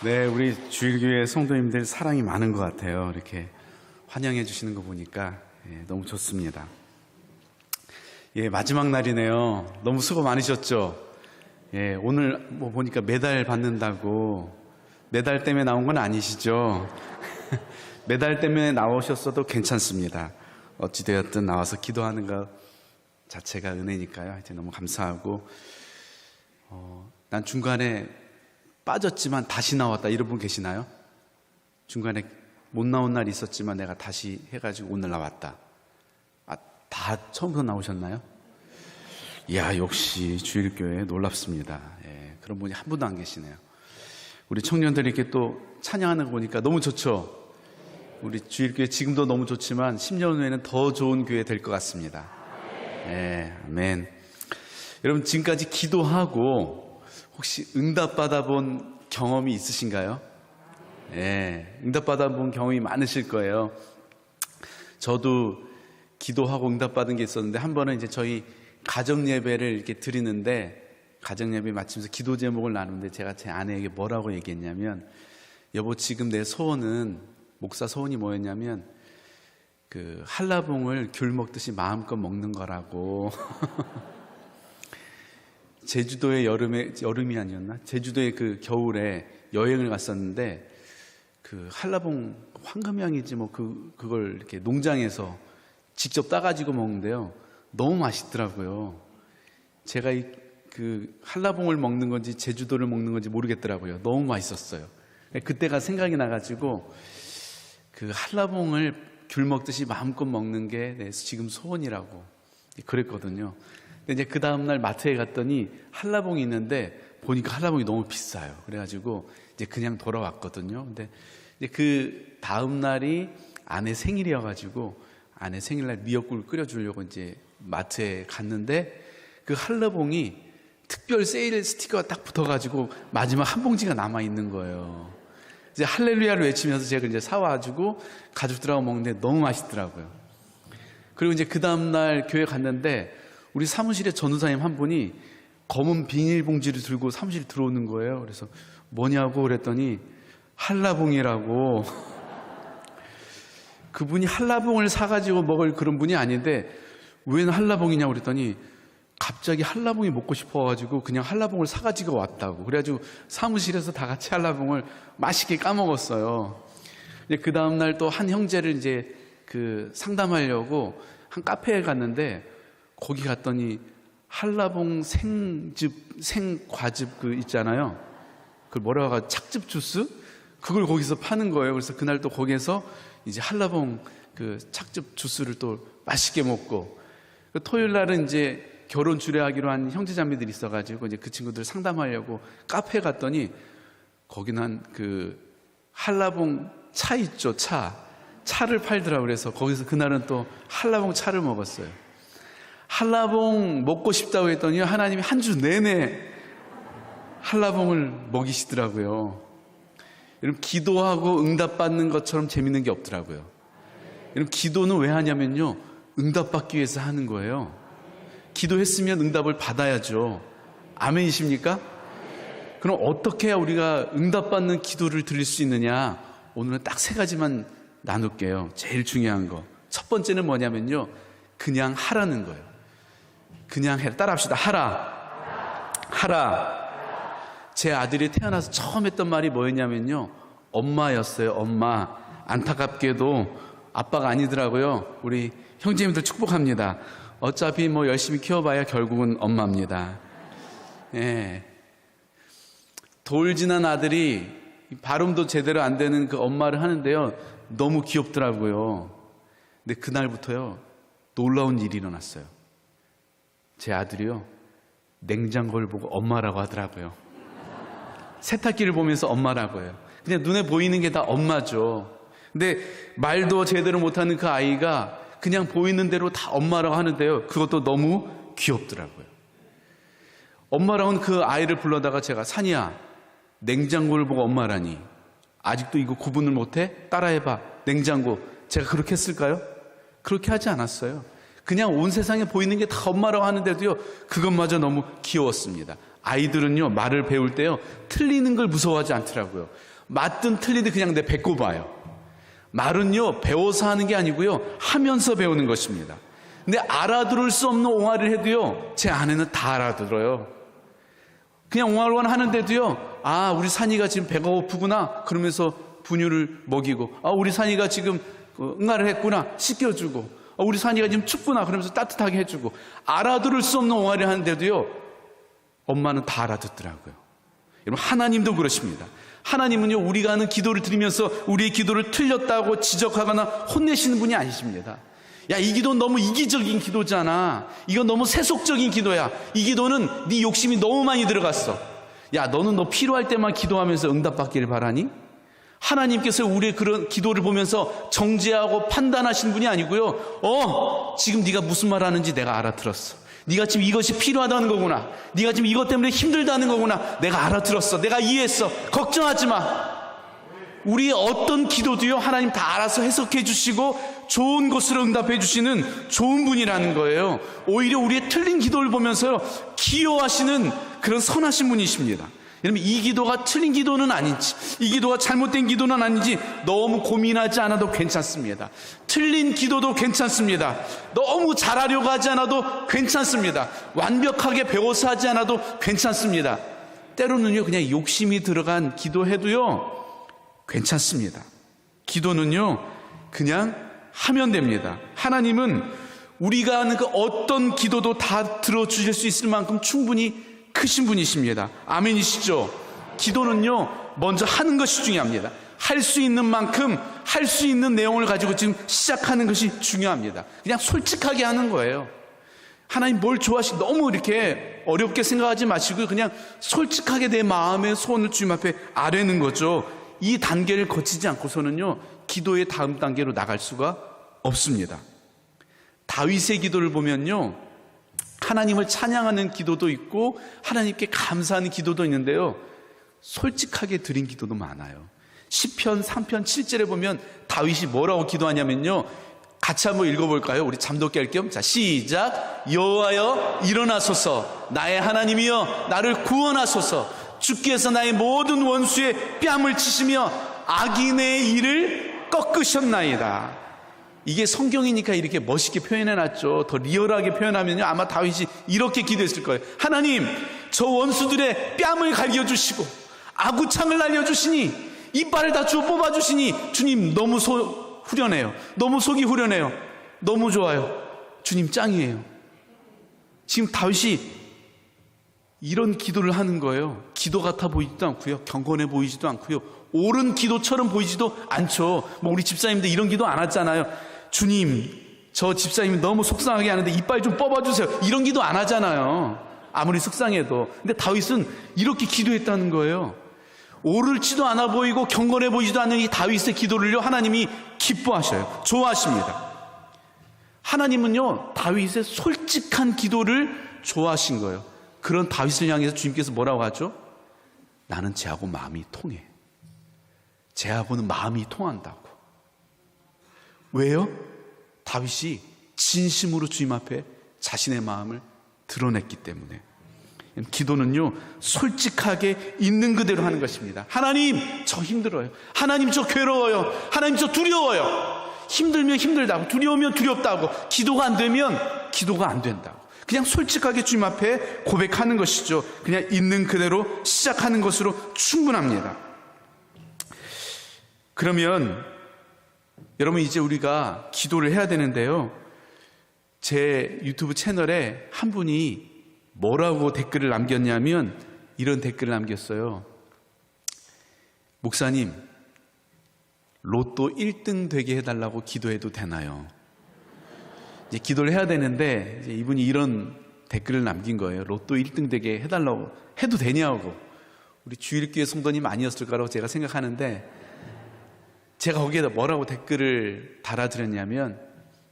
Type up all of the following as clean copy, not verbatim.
네, 우리 주일교회 성도님들 사랑이 많은 것 같아요. 이렇게 환영해 주시는 거 보니까 너무 좋습니다. 마지막 날이네요. 너무 수고 많으셨죠? 오늘 뭐 보니까 메달 받는다고 메달 때문에 나온 건 아니시죠? 메달 때문에 나오셨어도 괜찮습니다. 어찌되었든 나와서 기도하는 것 자체가 은혜니까요. 하여튼 너무 감사하고 난 중간에 빠졌지만 다시 나왔다 이런 분 계시나요? 중간에 못 나온 날이 있었지만 내가 다시 해가지고 오늘 나왔다. 다 처음부터 나오셨나요? 이야, 역시 주일교회 놀랍습니다. 그런 분이 한 분도 안 계시네요. 우리 청년들이 이렇게 또 찬양하는 거 보니까 너무 좋죠? 우리 주일교회 지금도 너무 좋지만 10년 후에는 더 좋은 교회 될 것 같습니다. 아멘. 여러분, 지금까지 기도하고 혹시 응답 받아본 경험이 있으신가요? 응답 받아본 경험이 많으실 거예요. 저도 기도하고 응답 받은 게 있었는데, 한 번은 이제 저희 가정 예배를 이렇게 드리는데, 가정 예배 마치면서 기도 제목을 나누는데 제가 제 아내에게 뭐라고 얘기했냐면, 여보, 지금 내 소원은, 목사 소원이 뭐였냐면 그 한라봉을 귤 먹듯이 마음껏 먹는 거라고. 제주도의 여름이 아니었나? 제주도의 그 겨울에 여행을 갔었는데, 그 한라봉 황금향이지 뭐 그걸 이렇게 농장에서 직접 따가지고 먹는데요. 너무 맛있더라고요. 제가 그 한라봉을 먹는 건지 제주도를 먹는 건지 모르겠더라고요. 너무 맛있었어요. 그때가 생각이 나가지고 그 한라봉을 귤 먹듯이 마음껏 먹는 게 내 지금 소원이라고 그랬거든요. 근데 이제 그 다음날 마트에 갔더니 한라봉이 있는데 보니까 한라봉이 너무 비싸요. 그래가지고 이제 그냥 돌아왔거든요. 근데 이제 그 다음날이 아내 생일이어가지고 아내 생일날 미역국을 끓여주려고 이제 마트에 갔는데 그 한라봉이 특별 세일 스티커가 딱 붙어가지고 마지막 한 봉지가 남아있는 거예요. 이제 할렐루야를 외치면서 제가 이제 사와가지고 가족들하고 먹는데 너무 맛있더라고요. 그리고 이제 그 다음날 교회 갔는데 우리 사무실에 전도사님 한 분이 검은 비닐봉지를 들고 사무실 들어오는 거예요. 그래서 뭐냐고 그랬더니 한라봉이라고. 그분이 한라봉을 사가지고 먹을 그런 분이 아닌데 왜 한라봉이냐고 그랬더니 갑자기 한라봉이 먹고 싶어가지고 그냥 한라봉을 사가지고 왔다고. 그래가지고 사무실에서 다 같이 한라봉을 맛있게 까먹었어요. 그 다음날 또 한 형제를 이제 그 상담하려고 한 카페에 갔는데 거기 갔더니 한라봉 생과즙 그 있잖아요. 그걸 뭐라고 하죠? 착즙 주스? 그걸 거기서 파는 거예요. 그래서 그날 또 거기에서 이제 한라봉 그 착즙 주스를 또 맛있게 먹고, 토요일 날은 이제 결혼 주례하기로 한 형제자매들이 있어가지고 이제 그 친구들 상담하려고 카페에 갔더니 거기는 그 한라봉 차 있죠, 차를 팔더라고요. 그래서 거기서 그날은 또 한라봉 차를 먹었어요. 한라봉 먹고 싶다고 했더니 하나님이 한 주 내내 한라봉을 먹이시더라고요. 여러분, 기도하고 응답받는 것처럼 재밌는 게 없더라고요. 여러분, 기도는 왜 하냐면요, 응답받기 위해서 하는 거예요. 기도했으면 응답을 받아야죠. 아멘이십니까? 그럼 어떻게 해야 우리가 응답받는 기도를 드릴 수 있느냐? 오늘은 딱 3가지만 나눌게요. 제일 중요한 거. 첫 번째는 뭐냐면요, 그냥 하라는 거예요. 그냥 해라. 따라합시다. 하라. 제 아들이 태어나서 처음 했던 말이 뭐였냐면요, 엄마였어요. 엄마. 안타깝게도 아빠가 아니더라고요. 우리 형제님들 축복합니다. 어차피 뭐 열심히 키워봐야 결국은 엄마입니다. 돌 지난 아들이 발음도 제대로 안 되는 그 엄마를 하는데요, 너무 귀엽더라고요. 근데 그날부터요, 놀라운 일이 일어났어요. 제 아들이요, 냉장고를 보고 엄마라고 하더라고요. 세탁기를 보면서 엄마라고 해요. 그냥 눈에 보이는 게 다 엄마죠. 근데 말도 제대로 못하는 그 아이가 그냥 보이는 대로 다 엄마라고 하는데요, 그것도 너무 귀엽더라고요. 엄마라고는 그 아이를 불러다가 제가, 산이야, 냉장고를 보고 엄마라니 아직도 이거 구분을 못해? 따라해봐. 냉장고. 제가 그렇게 했을까요? 그렇게 하지 않았어요. 그냥 온 세상에 보이는 게 다 엄마라고 하는데도요, 그것마저 너무 귀여웠습니다. 아이들은요, 말을 배울 때요, 틀리는 걸 무서워하지 않더라고요. 맞든 틀리든 그냥 내 뱉고 봐요. 말은요, 배워서 하는 게 아니고요, 하면서 배우는 것입니다. 근데 알아들을 수 없는 옹알이를 해도요, 제 아내는 다 알아들어요. 그냥 옹알옹알 하는데도요, 아, 우리 산이가 지금 배가 고프구나 그러면서 분유를 먹이고, 아, 우리 산이가 지금 응아를 했구나 씻겨주고, 아, 우리 산이가 지금 춥구나 그러면서 따뜻하게 해주고, 알아들을 수 없는 옹알이를 하는데도요, 엄마는 다 알아듣더라고요. 여러분, 하나님도 그러십니다. 하나님은요, 우리가 하는 기도를 드리면서 우리의 기도를 틀렸다고 지적하거나 혼내시는 분이 아니십니다. 야, 이 기도는 너무 이기적인 기도잖아. 이건 너무 세속적인 기도야. 이 기도는 네 욕심이 너무 많이 들어갔어. 야, 너는 너 필요할 때만 기도하면서 응답받기를 바라니? 하나님께서 우리의 그런 기도를 보면서 정죄하고 판단하신 분이 아니고요, 지금 네가 무슨 말 하는지 내가 알아들었어. 네가 지금 이것이 필요하다는 거구나. 네가 지금 이것 때문에 힘들다는 거구나. 내가 알아들었어. 내가 이해했어. 걱정하지 마. 우리의 어떤 기도도요, 하나님 다 알아서 해석해 주시고 좋은 것으로 응답해 주시는 좋은 분이라는 거예요. 오히려 우리의 틀린 기도를 보면서요, 기여하시는 그런 선하신 분이십니다. 여러분, 이 기도가 틀린 기도는 아닌지, 이 기도가 잘못된 기도는 아닌지 너무 고민하지 않아도 괜찮습니다. 틀린 기도도 괜찮습니다. 너무 잘하려고 하지 않아도 괜찮습니다. 완벽하게 배워서 하지 않아도 괜찮습니다. 때로는요, 그냥 욕심이 들어간 기도해도요, 괜찮습니다. 기도는요, 그냥 하면 됩니다. 하나님은 우리가 하는 그 어떤 기도도 다 들어주실 수 있을 만큼 충분히 크신 분이십니다. 아멘이시죠? 기도는요, 먼저 하는 것이 중요합니다. 할 수 있는 만큼 할 수 있는 내용을 가지고 지금 시작하는 것이 중요합니다. 그냥 솔직하게 하는 거예요. 하나님 뭘 좋아하시, 너무 이렇게 어렵게 생각하지 마시고 그냥 솔직하게 내 마음의 소원을 주님 앞에 아뢰는 거죠. 이 단계를 거치지 않고서는요, 기도의 다음 단계로 나갈 수가 없습니다. 다윗의 기도를 보면요, 하나님을 찬양하는 기도도 있고 하나님께 감사하는 기도도 있는데요, 솔직하게 드린 기도도 많아요. 시편 3편 7절에 보면 다윗이 뭐라고 기도하냐면요, 같이 한번 읽어볼까요? 우리 잠도 깰 겸. 자, 시작. 여호와여 일어나소서, 나의 하나님이여 나를 구원하소서. 주께서 나의 모든 원수의 뺨을 치시며 악인의 일을 꺾으셨나이다. 이게 성경이니까 이렇게 멋있게 표현해놨죠. 더 리얼하게 표현하면요, 아마 다윗이 이렇게 기도했을 거예요. 하나님, 저 원수들의 뺨을 갈겨주시고 아구창을 날려주시니 이빨을 다 주워 뽑아주시니 주님 너무 후련해요. 너무 속이 후련해요. 너무 좋아요. 주님 짱이에요. 지금 다윗이 이런 기도를 하는 거예요. 기도 같아 보이지도 않고요, 경건해 보이지도 않고요, 옳은 기도처럼 보이지도 않죠. 뭐 우리 집사님들 이런 기도 안 하잖아요. 주님, 저 집사님이 너무 속상하게 하는데 이빨 좀 뽑아주세요. 이런 기도 안 하잖아요, 아무리 속상해도. 근데 다윗은 이렇게 기도했다는 거예요. 옳을지도 않아 보이고 경건해 보이지도 않는 이 다윗의 기도를요, 하나님이 기뻐하셔요. 좋아하십니다. 하나님은요, 다윗의 솔직한 기도를 좋아하신 거예요. 그런 다윗을 향해서 주님께서 뭐라고 하죠? 나는 쟤하고 마음이 통해. 쟤하고는 마음이 통한다고. 왜요? 다윗이 진심으로 주님 앞에 자신의 마음을 드러냈기 때문에. 기도는요, 솔직하게 있는 그대로 하는 것입니다. 하나님, 저 힘들어요. 하나님, 저 괴로워요. 하나님, 저 두려워요. 힘들면 힘들다고, 두려우면 두렵다고, 기도가 안 되면 기도가 안 된다고. 그냥 솔직하게 주님 앞에 고백하는 것이죠. 그냥 있는 그대로 시작하는 것으로 충분합니다. 그러면 여러분, 이제 우리가 기도를 해야 되는데요, 제 유튜브 채널에 한 분이 뭐라고 댓글을 남겼냐면 이런 댓글을 남겼어요. 목사님, 로또 1등 되게 해달라고 기도해도 되나요? 이제 기도를 해야 되는데 이제 이분이 이런 댓글을 남긴 거예요. 로또 1등 되게 해달라고 해도 되냐고. 우리 주일교회 성도님 아니었을 거라고 제가 생각하는데, 제가 거기에다 뭐라고 댓글을 달아드렸냐면,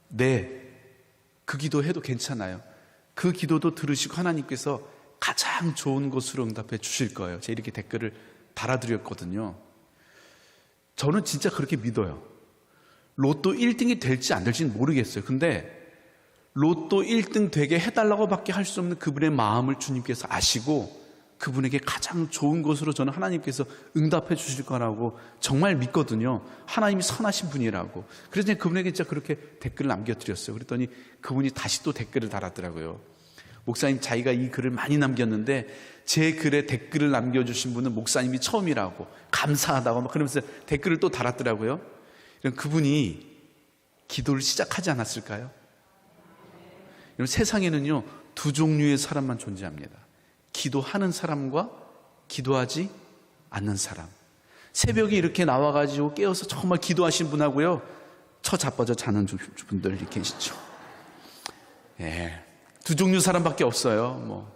네, 그 기도 해도 괜찮아요. 그 기도도 들으시고 하나님께서 가장 좋은 것으로 응답해 주실 거예요. 제가 이렇게 댓글을 달아드렸거든요. 저는 진짜 그렇게 믿어요. 로또 1등이 될지 안 될지는 모르겠어요. 근데 로또 1등 되게 해달라고 밖에 할 수 없는 그분의 마음을 주님께서 아시고 그분에게 가장 좋은 것으로 저는 하나님께서 응답해 주실 거라고 정말 믿거든요. 하나님이 선하신 분이라고. 그래서 제가 그분에게 진짜 그렇게 댓글을 남겨드렸어요. 그랬더니 그분이 다시 또 댓글을 달았더라고요. 목사님, 자기가 이 글을 많이 남겼는데 제 글에 댓글을 남겨주신 분은 목사님이 처음이라고, 감사하다고 막 그러면서 댓글을 또 달았더라고요. 그분이 기도를 시작하지 않았을까요? 여러분, 세상에는요 두 종류의 사람만 존재합니다. 기도하는 사람과 기도하지 않는 사람. 새벽에 이렇게 나와가지고 깨어서 정말 기도하신 분하고요, 처자빠져 자는 분들 계시죠. 예, 두 종류 사람밖에 없어요.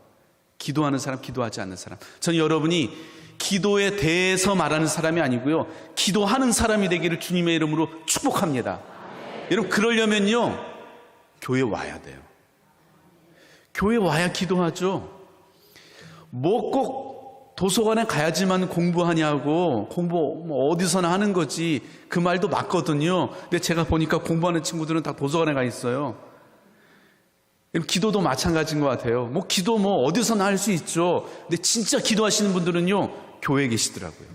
기도하는 사람, 기도하지 않는 사람. 저는 여러분이 기도에 대해서 말하는 사람이 아니고요, 기도하는 사람이 되기를 주님의 이름으로 축복합니다. 여러분, 그러려면요 교회 와야 돼요. 교회 와야 기도하죠. 꼭 도서관에 가야지만 공부하냐고, 공부 어디서나 하는 거지, 그 말도 맞거든요. 근데 제가 보니까 공부하는 친구들은 다 도서관에 가 있어요. 기도도 마찬가지인 것 같아요. 기도 어디서나 할 수 있죠. 근데 진짜 기도하시는 분들은요 교회에 계시더라고요.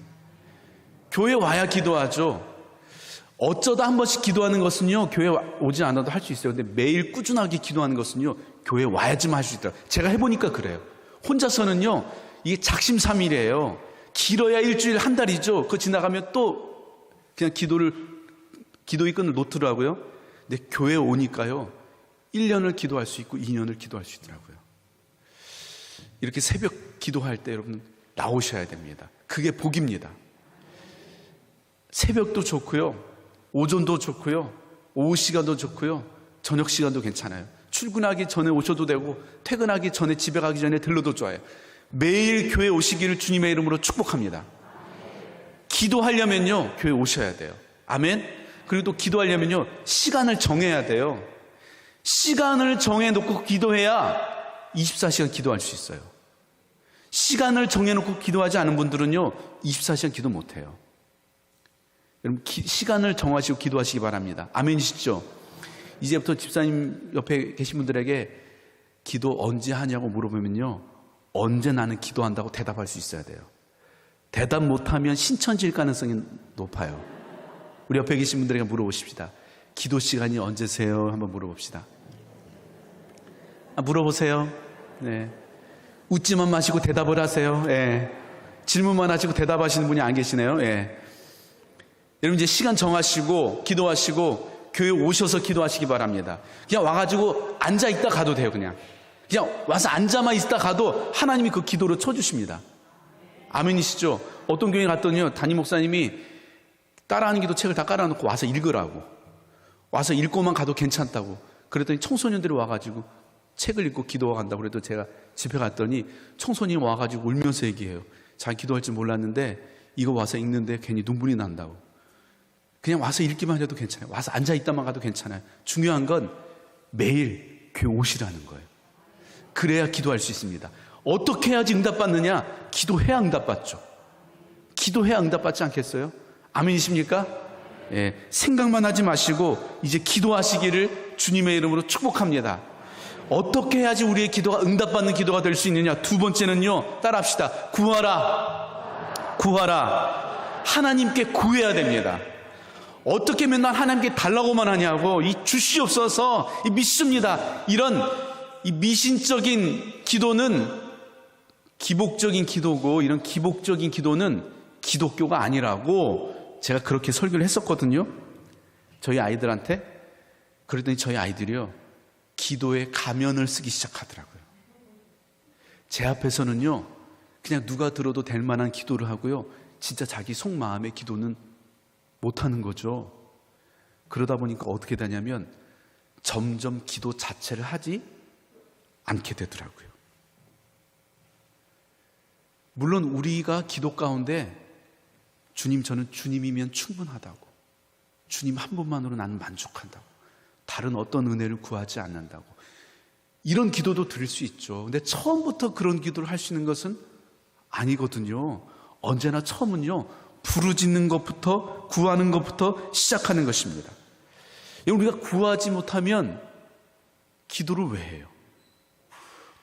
교회 와야 기도하죠. 어쩌다 한 번씩 기도하는 것은요 교회 오지 않아도 할 수 있어요. 근데 매일 꾸준하게 기도하는 것은요 교회 와야지만 할 수 있더라고요. 제가 해보니까 그래요. 혼자서는요 이게 작심삼일이에요. 길어야 일주일, 한 달이죠. 그거 지나가면 또 그냥 기도의 끈을 놓더라고요. 근데 교회에 오니까요 1년을 기도할 수 있고 2년을 기도할 수 있더라고요. 이렇게 새벽 기도할 때 여러분 나오셔야 됩니다. 그게 복입니다. 새벽도 좋고요, 오전도 좋고요, 오후 시간도 좋고요, 저녁 시간도 괜찮아요. 출근하기 전에 오셔도 되고 퇴근하기 전에, 집에 가기 전에 들러도 좋아요. 매일 교회 오시기를 주님의 이름으로 축복합니다. 기도하려면요 교회 오셔야 돼요. 아멘. 그리고 또 기도하려면요 시간을 정해야 돼요. 시간을 정해놓고 기도해야 24시간 기도할 수 있어요. 시간을 정해놓고 기도하지 않은 분들은요 24시간 기도 못해요. 여러분, 시간을 정하시고 기도하시기 바랍니다. 아멘이시죠? 이제부터 집사님 옆에 계신 분들에게 기도 언제 하냐고 물어보면요 언제 나는 기도한다고 대답할 수 있어야 돼요. 대답 못하면 신천지일 가능성이 높아요. 우리 옆에 계신 분들에게 물어보십시다. 기도 시간이 언제세요? 한번 물어봅시다. 물어보세요. 네. 웃지만 마시고 대답을 하세요. 예. 질문만 하시고 대답하시는 분이 안 계시네요. 예. 여러분, 이제 시간 정하시고 기도하시고 교회 오셔서 기도하시기 바랍니다. 그냥 와가지고 앉아 있다 가도 돼요. 그냥 와서 앉아만 있다 가도 하나님이 그 기도를 쳐주십니다. 아멘이시죠? 어떤 교회 갔더니요 담임 목사님이 따라하는 기도 책을 다 깔아놓고 와서 읽으라고, 와서 읽고만 가도 괜찮다고. 그랬더니 청소년들이 와가지고 책을 읽고 기도가 간다고. 그래도 제가 집에 갔더니 청소년이 와가지고 울면서 얘기해요. 자기 기도할 줄 몰랐는데 이거 와서 읽는데 괜히 눈물이 난다고. 그냥 와서 읽기만 해도 괜찮아요. 와서 앉아있다만 가도 괜찮아요. 중요한 건 매일 교회 오시라는 거예요. 그래야 기도할 수 있습니다. 어떻게 해야지 응답받느냐? 기도해야 응답받죠. 기도해야 응답받지 않겠어요? 아멘이십니까? 예, 생각만 하지 마시고 이제 기도하시기를 주님의 이름으로 축복합니다. 어떻게 해야지 우리의 기도가 응답받는 기도가 될 수 있느냐? 두 번째는요, 따라합시다. 구하라. 하나님께 구해야 됩니다. 어떻게 맨날 하나님께 달라고만 하냐고, 이 주시옵소서, 이 믿습니다, 이런 이 미신적인 기도는 기복적인 기도고, 이런 기복적인 기도는 기독교가 아니라고 제가 그렇게 설교를 했었거든요. 저희 아이들한테. 그랬더니 저희 아이들이요 기도에 가면을 쓰기 시작하더라고요. 제 앞에서는요 그냥 누가 들어도 될 만한 기도를 하고요, 진짜 자기 속마음의 기도는 못하는 거죠. 그러다 보니까 어떻게 되냐면 점점 기도 자체를 하지 않게 되더라고요. 물론 우리가 기도 가운데 주님, 저는 주님이면 충분하다고, 주님 한 분만으로 나는 만족한다고, 다른 어떤 은혜를 구하지 않는다고, 이런 기도도 드릴 수 있죠. 근데 처음부터 그런 기도를 할 수 있는 것은 아니거든요. 언제나 처음은요 부르짖는 것부터, 구하는 것부터 시작하는 것입니다. 우리가 구하지 못하면 기도를 왜 해요?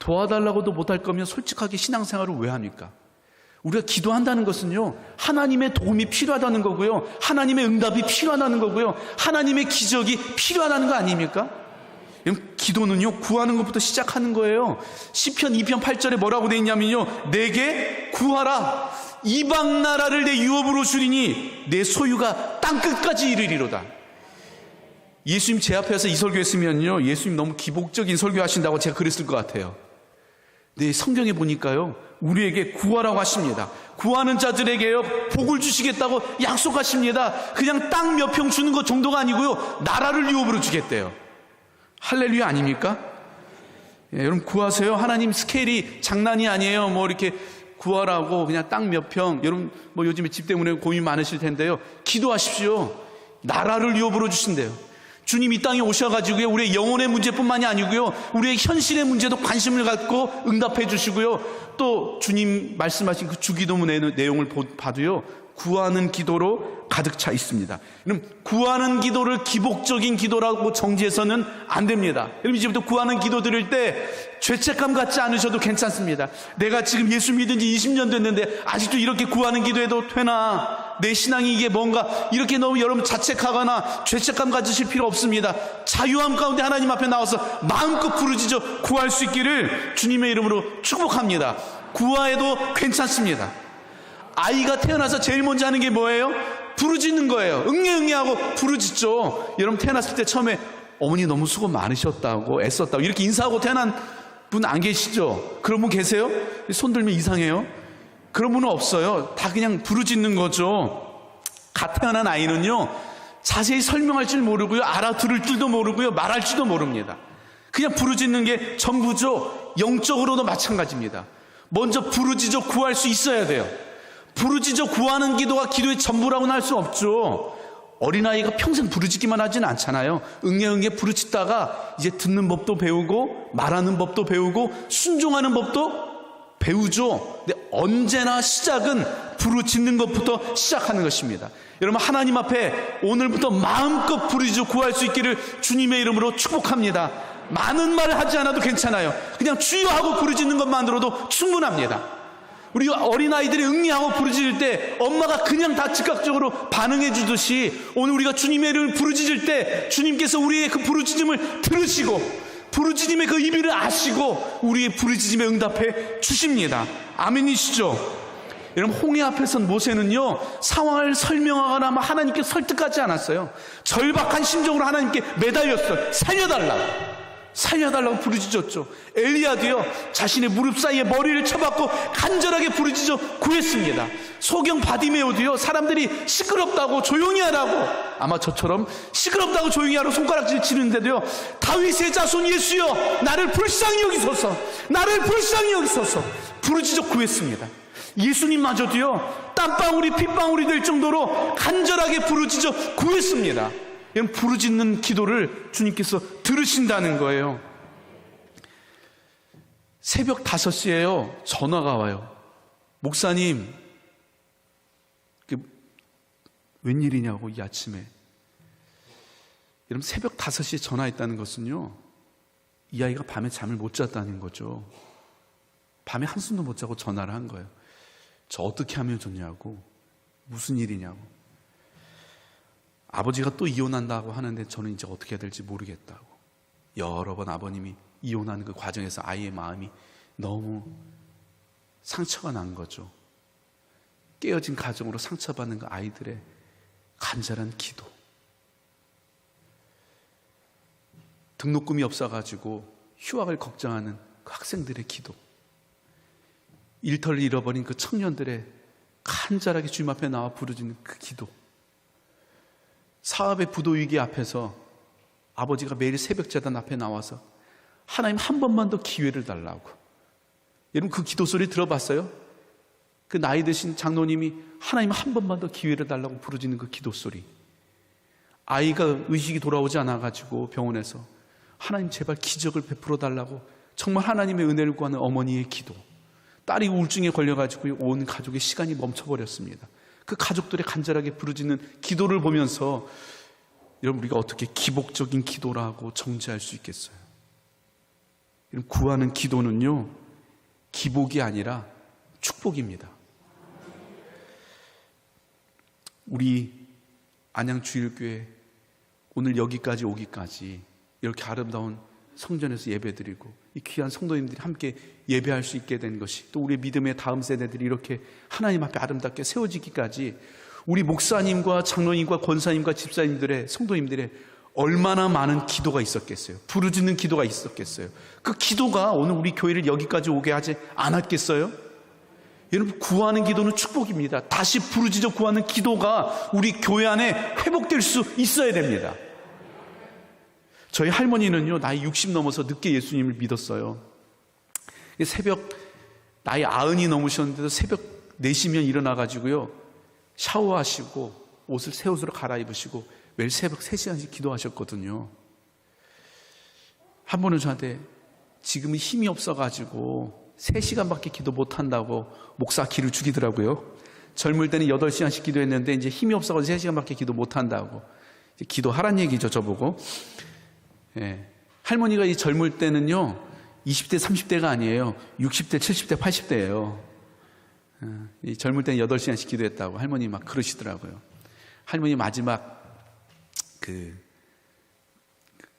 도와달라고도 못할 거면 솔직하게 신앙생활을 왜 합니까? 우리가 기도한다는 것은요, 하나님의 도움이 필요하다는 거고요, 하나님의 응답이 필요하다는 거고요, 하나님의 기적이 필요하다는 거 아닙니까? 기도는요, 구하는 것부터 시작하는 거예요. 시편 2편 8절에 뭐라고 되어 있냐면요, 내게 구하라. 이방 나라를 내 유업으로 주리니 내 소유가 땅끝까지 이르리로다. 예수님 제 앞에서 이 설교했으면요, 예수님 너무 기복적인 설교하신다고 제가 그랬을 것 같아요. 네, 성경에 보니까요, 우리에게 구하라고 하십니다. 구하는 자들에게요, 복을 주시겠다고 약속하십니다. 그냥 땅 몇 평 주는 것 정도가 아니고요, 나라를 유업으로 주겠대요. 할렐루야 아닙니까? 예, 여러분 구하세요. 하나님 스케일이 장난이 아니에요. 뭐 이렇게 구하라고 그냥 땅 몇 평, 여러분 뭐 요즘에 집 때문에 고민 많으실 텐데요, 기도하십시오. 나라를 유업으로 주신대요. 주님 이 땅에 오셔가지고요, 우리의 영혼의 문제뿐만이 아니고요, 우리의 현실의 문제도 관심을 갖고 응답해 주시고요, 또 주님 말씀하신 그 주기도문의 내용을 봐도요, 구하는 기도로 가득 차 있습니다. 그럼 구하는 기도를 기복적인 기도라고 정지해서는 안 됩니다. 여러분 이제부터 구하는 기도 드릴 때 죄책감 갖지 않으셔도 괜찮습니다. 내가 지금 예수 믿은 지 20년 됐는데 아직도 이렇게 구하는 기도해도 되나? 내 신앙이 이게 뭔가? 이렇게 너무 여러분 자책하거나 죄책감 가지실 필요 없습니다. 자유함 가운데 하나님 앞에 나와서 마음껏 부르짖어 구할 수 있기를 주님의 이름으로 축복합니다. 구하해도 괜찮습니다. 아이가 태어나서 제일 먼저 하는 게 뭐예요? 부르짖는 거예요. 응애응애하고 부르짖죠. 여러분 태어났을 때 처음에 어머니 너무 수고 많으셨다고 애썼다고 이렇게 인사하고 태어난 분 안 계시죠? 그런 분 계세요? 손 들면 이상해요. 그런 분은 없어요. 다 그냥 부르짖는 거죠. 갓 태어난 아이는요, 자세히 설명할 줄 모르고요, 알아들을 줄도 모르고요, 말할 줄도 모릅니다. 그냥 부르짖는 게 전부죠. 영적으로도 마찬가지입니다. 먼저 부르짖어 구할 수 있어야 돼요. 부르짖어 구하는 기도가 기도의 전부라고는 할 수 없죠. 어린아이가 평생 부르짖기만 하지는 않잖아요. 응애응애 부르짖다가 이제 듣는 법도 배우고 말하는 법도 배우고 순종하는 법도 배우죠. 근데 언제나 시작은 부르짖는 것부터 시작하는 것입니다. 여러분 하나님 앞에 오늘부터 마음껏 부르짖어 구할 수 있기를 주님의 이름으로 축복합니다. 많은 말을 하지 않아도 괜찮아요. 그냥 주여 하고 부르짖는 것만으로도 충분합니다. 우리 어린아이들이 응애하고 부르짖을 때 엄마가 그냥 다 즉각적으로 반응해 주듯이 오늘 우리가 주님의 이름을 부르짖을 때 주님께서 우리의 그 부르짖음을 들으시고 부르짖음의 그 이비를 아시고 우리의 부르짖음에 응답해 주십니다. 아멘이시죠? 여러분 홍해 앞에 선 모세는요, 상황을 설명하거나 하나님께 설득하지 않았어요. 절박한 심정으로 하나님께 매달렸어요. 살려달라고 부르짖었죠. 엘리야도요, 자신의 무릎 사이에 머리를 쳐박고 간절하게 부르짖어 구했습니다. 소경 바디메오도요, 사람들이 시끄럽다고 조용히 하라고, 아마 저처럼 시끄럽다고 조용히 하라고 손가락질 치는데도요, 다윗의 자손 예수여 나를 불쌍히 여기소서, 나를 불쌍히 여기소서 부르짖어 구했습니다. 예수님마저도요, 땀방울이 핏방울이 될 정도로 간절하게 부르짖어 구했습니다. 여러분 부르짖는 기도를 주님께서 들으신다는 거예요. 새벽 5시에요 전화가 와요. 목사님, 웬일이냐고 이 아침에. 여러분 새벽 5시에 전화했다는 것은요, 이 아이가 밤에 잠을 못 잤다는 거죠. 밤에 한숨도 못 자고 전화를 한 거예요. 저 어떻게 하면 좋냐고, 무슨 일이냐고. 아버지가 또 이혼한다고 하는데 저는 이제 어떻게 해야 될지 모르겠다고. 여러 번 아버님이 이혼하는 그 과정에서 아이의 마음이 너무 상처가 난 거죠. 깨어진 가정으로 상처받는 그 아이들의 간절한 기도. 등록금이 없어가지고 휴학을 걱정하는 그 학생들의 기도. 일터를 잃어버린 그 청년들의 간절하게 주님 앞에 나와 부르짖는 그 기도. 사업의 부도 위기 앞에서 아버지가 매일 새벽 제단 앞에 나와서 하나님 한 번만 더 기회를 달라고. 여러분 그 기도 소리 들어봤어요? 그 나이 드신 장로님이 하나님 한 번만 더 기회를 달라고 부르짖는 그 기도 소리. 아이가 의식이 돌아오지 않아가지고 병원에서 하나님 제발 기적을 베풀어 달라고 정말 하나님의 은혜를 구하는 어머니의 기도. 딸이 우울증에 걸려가지고 온 가족의 시간이 멈춰버렸습니다. 그 가족들의 간절하게 부르짖는 기도를 보면서 여러분 우리가 어떻게 기복적인 기도라고 정죄할 수 있겠어요? 여러분, 구하는 기도는요, 기복이 아니라 축복입니다. 우리 안양주일교회 오늘 여기까지 오기까지 이렇게 아름다운 성전에서 예배드리고 이 귀한 성도님들이 함께 예배할 수 있게 된 것이, 또 우리 믿음의 다음 세대들이 이렇게 하나님 앞에 아름답게 세워지기까지 우리 목사님과 장로님과 권사님과 집사님들의, 성도님들의 얼마나 많은 기도가 있었겠어요. 부르짖는 기도가 있었겠어요. 그 기도가 오늘 우리 교회를 여기까지 오게 하지 않았겠어요? 여러분, 구하는 기도는 축복입니다. 다시 부르짖어 구하는 기도가 우리 교회 안에 회복될 수 있어야 됩니다. 저희 할머니는요, 나이 60 넘어서 늦게 예수님을 믿었어요. 새벽, 나이 90이 넘으셨는데도 새벽 4시면 일어나가지고요, 샤워하시고 옷을 새 옷으로 갈아입으시고 매일 새벽 3시간씩 기도하셨거든요. 한 번은 저한테 지금은 힘이 없어가지고 3시간밖에 기도 못한다고 목사 기를 죽이더라고요. 젊을 때는 8시간씩 기도했는데 이제 힘이 없어가지고 3시간밖에 기도 못한다고. 이제 기도하란 얘기죠, 저보고. 예. 할머니가 이 젊을 때는요, 20대, 30대가 아니에요. 60대, 70대, 80대예요. 이 젊을 때는 8시간씩 기도했다고 할머니 막 그러시더라고요. 할머니 마지막 그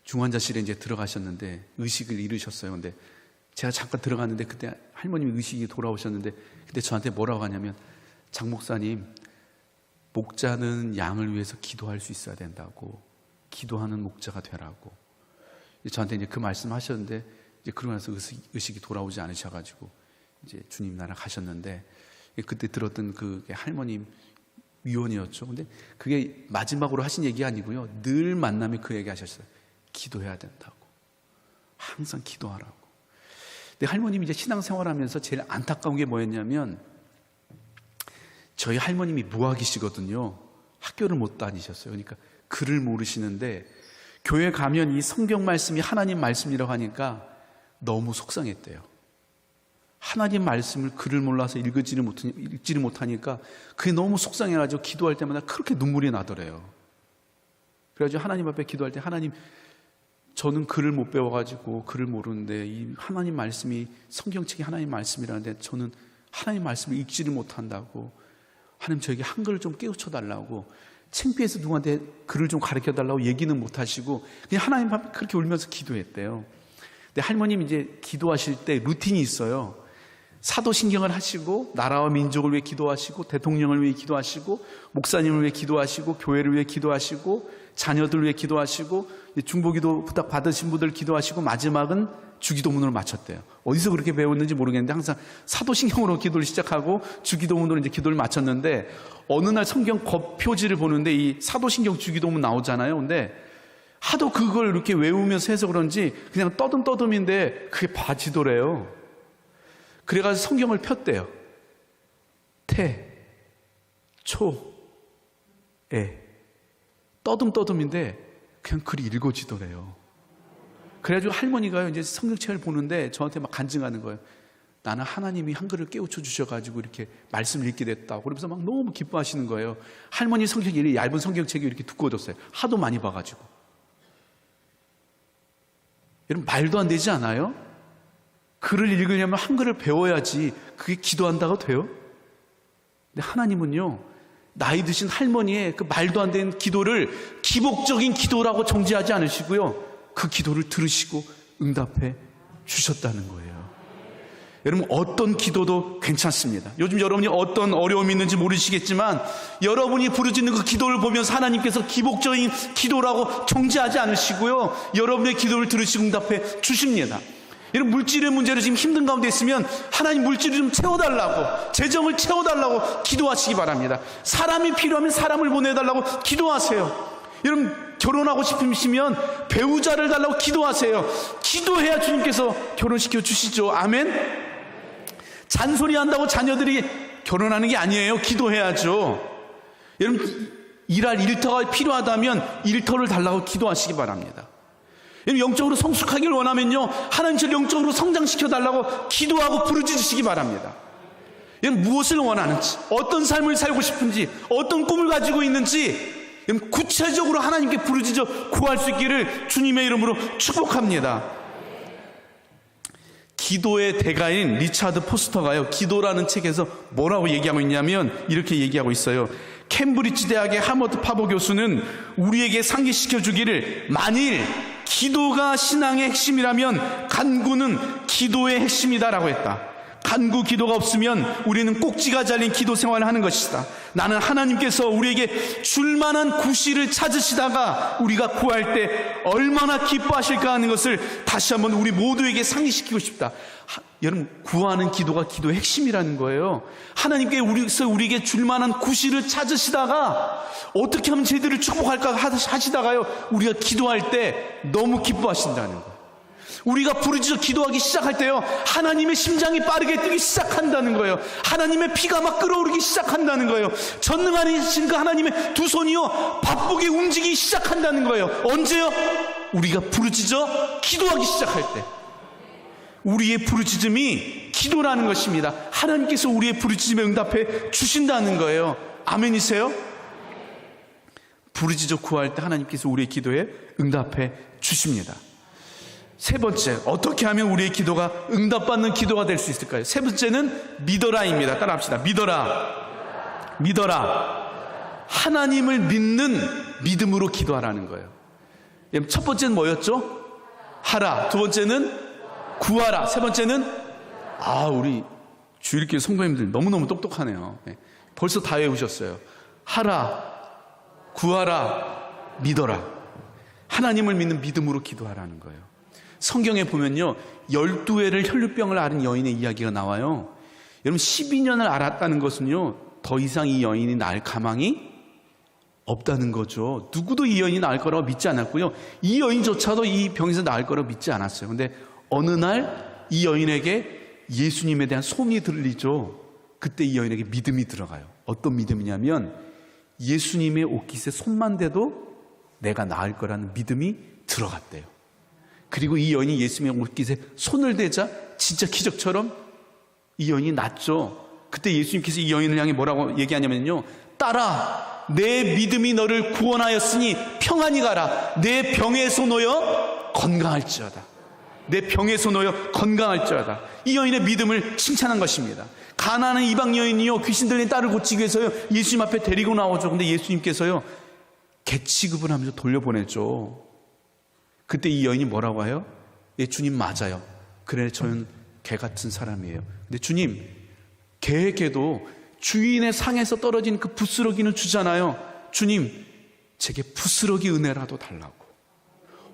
중환자실에 이제 들어가셨는데 의식을 잃으셨어요. 근데 제가 잠깐 들어갔는데 그때 할머님이 의식이 돌아오셨는데 그때 저한테 뭐라고 하냐면, 장 목사님, 목자는 양을 위해서 기도할 수 있어야 된다고, 기도하는 목자가 되라고 저한테 이제 그 말씀하셨는데, 이제 그러고 나서 의식이 돌아오지 않으셔가지고 이제 주님 나라 가셨는데, 그때 들었던 그 할머님 위원이었죠. 근데 그게 마지막으로 하신 얘기가 아니고요, 늘 만나면 그 얘기 하셨어요. 기도해야 된다고, 항상 기도하라고. 근데 할머님이 이제 신앙생활하면서 제일 안타까운 게 뭐였냐면, 저희 할머님이 무학이시거든요. 학교를 못 다니셨어요. 그러니까 글을 모르시는데 교회 가면 이 성경 말씀이 하나님 말씀이라고 하니까 너무 속상했대요. 하나님 말씀을 글을 몰라서 읽지를 못하니까 그게 너무 속상해가지고 기도할 때마다 그렇게 눈물이 나더래요. 그래가지고 하나님 앞에 기도할 때, 하나님, 저는 글을 못 배워가지고 글을 모르는데 이 하나님 말씀이, 성경책이 하나님 말씀이라는데 저는 하나님 말씀을 읽지를 못한다고, 하나님 저에게 한글을 좀 깨우쳐달라고, 창피해서 누구한테 글을 좀 가르쳐달라고 얘기는 못하시고 그냥 하나님 앞에 그렇게 울면서 기도했대요. 근데 할머님 이제 기도하실 때 루틴이 있어요. 사도신경을 하시고 나라와 민족을 위해 기도하시고 대통령을 위해 기도하시고 목사님을 위해 기도하시고 교회를 위해 기도하시고 자녀들 위해 기도하시고 중보기도 부탁 받으신 분들 기도하시고 마지막은 주기도문으로 마쳤대요. 어디서 그렇게 배웠는지 모르겠는데 항상 사도신경으로 기도를 시작하고 주기도문으로 이제 기도를 마쳤는데, 어느 날 성경 겉표지를 보는데 이 사도신경 주기도문 나오잖아요. 근데 하도 그걸 이렇게 외우면서 해서 그런지 그냥 떠듬떠듬인데 그게 바지도래요. 그래가지고 성경을 폈대요. 태, 초, 에. 떠듬떠듬인데 그냥 글이 읽어지더래요. 그래가지고 할머니가 이제 성경책을 보는데 저한테 막 간증하는 거예요. 나는 하나님이 한글을 깨우쳐 주셔가지고 이렇게 말씀을 읽게 됐다고. 그러면서 막 너무 기뻐하시는 거예요. 할머니 성경이 얇은 성경책이 이렇게 두꺼워졌어요. 하도 많이 봐가지고. 여러분, 말도 안 되지 않아요? 글을 읽으려면 한글을 배워야지 그게 기도한다고 돼요? 근데 하나님은요, 나이 드신 할머니의 그 말도 안 되는 기도를 기복적인 기도라고 정지하지 않으시고요, 그 기도를 들으시고 응답해 주셨다는 거예요. 여러분, 어떤 기도도 괜찮습니다. 요즘 여러분이 어떤 어려움이 있는지 모르시겠지만 여러분이 부르짖는 그 기도를 보면서 하나님께서 기복적인 기도라고 정지하지 않으시고요, 여러분의 기도를 들으시고 응답해 주십니다. 여러분, 물질의 문제로 지금 힘든 가운데 있으면 하나님 물질을 좀 채워달라고, 재정을 채워달라고 기도하시기 바랍니다. 사람이 필요하면 사람을 보내달라고 기도하세요. 여러분, 결혼하고 싶으시면 배우자를 달라고 기도하세요. 기도해야 주님께서 결혼시켜 주시죠. 아멘. 잔소리한다고 자녀들이 결혼하는 게 아니에요. 기도해야죠. 여러분, 일할 일터가 필요하다면 일터를 달라고 기도하시기 바랍니다. 영적으로 성숙하기를 원하면요, 하나님 저를 영적으로 성장시켜 달라고 기도하고 부르짖으시기 바랍니다. 여러분, 무엇을 원하는지, 어떤 삶을 살고 싶은지, 어떤 꿈을 가지고 있는지 구체적으로 하나님께 부르짖어 구할 수 있기를 주님의 이름으로 축복합니다. 기도의 대가인 리차드 포스터가요, 기도라는 책에서 뭐라고 얘기하고 있냐면 이렇게 얘기하고 있어요. 캠브리지 대학의 하머드 파버 교수는 우리에게 상기시켜 주기를, 만일 기도가 신앙의 핵심이라면 간구는 기도의 핵심이다라고 했다. 간구 기도가 없으면 우리는 꼭지가 잘린 기도 생활을 하는 것이다. 나는 하나님께서 우리에게 줄만한 구실을 찾으시다가 우리가 구할 때 얼마나 기뻐하실까 하는 것을 다시 한번 우리 모두에게 상기시키고 싶다. 여러분, 구하는 기도가 기도의 핵심이라는 거예요. 하나님께서 우리에게 줄만한 구실을 찾으시다가 어떻게 하면 제대로 축복할까 하시다가요, 우리가 기도할 때 너무 기뻐하신다는 거예요. 우리가 부르짖어 기도하기 시작할 때요, 하나님의 심장이 빠르게 뛰기 시작한다는 거예요. 하나님의 피가 막 끓어오르기 시작한다는 거예요. 전능하신 그 하나님의 두 손이요, 바쁘게 움직이기 시작한다는 거예요. 언제요? 우리가 부르짖어 기도하기 시작할 때. 우리의 부르짖음이 기도라는 것입니다. 하나님께서 우리의 부르짖음에 응답해 주신다는 거예요. 아멘이세요? 부르짖어 구할 때 하나님께서 우리의 기도에 응답해 주십니다. 세 번째, 어떻게 하면 우리의 기도가 응답받는 기도가 될 수 있을까요? 세 번째는 믿어라입니다. 따라합시다. 믿어라. 믿어라. 하나님을 믿는 믿음으로 기도하라는 거예요. 첫 번째는 뭐였죠? 하라. 두 번째는 구하라. 세 번째는, 우리 주일교회 성도님들 너무너무 똑똑하네요. 벌써 다 외우셨어요. 하라, 구하라, 믿어라. 하나님을 믿는 믿음으로 기도하라는 거예요. 성경에 보면요, 12회를 혈루병을 앓은 여인의 이야기가 나와요. 여러분, 12년을 앓았다는 것은요, 더 이상 이 여인이 나을 가망이 없다는 거죠. 누구도 이 여인이 나을 거라고 믿지 않았고요, 이 여인조차도 이 병에서 나을 거라고 믿지 않았어요. 근데 어느 날 이 여인에게 예수님에 대한 소문이 들리죠. 그때 이 여인에게 믿음이 들어가요. 어떤 믿음이냐면, 예수님의 옷깃에 손만 대도 내가 나을 거라는 믿음이 들어갔대요. 그리고 이 여인이 예수님의 옷깃에 손을 대자 진짜 기적처럼 이 여인이 낫죠. 그때 예수님께서 이 여인을 향해 뭐라고 얘기하냐면요, 딸아, 내 믿음이 너를 구원하였으니 평안히 가라. 내 병에서 놓여 건강할지어다. 내 병에서 놓여 건강할지어다. 이 여인의 믿음을 칭찬한 것입니다. 가나안의 이방 여인이요, 귀신 들린 딸을 고치기 위해서요, 예수님 앞에 데리고 나오죠. 근데 예수님께서요, 개 취급을 하면서 돌려보내죠. 그때 이 여인이 뭐라고 해요? 예, 주님 맞아요. 그래, 저는 개 같은 사람이에요. 근데 주님, 개에게도 주인의 상에서 떨어진 그 부스러기는 주잖아요. 주님, 제게 부스러기 은혜라도 달라고.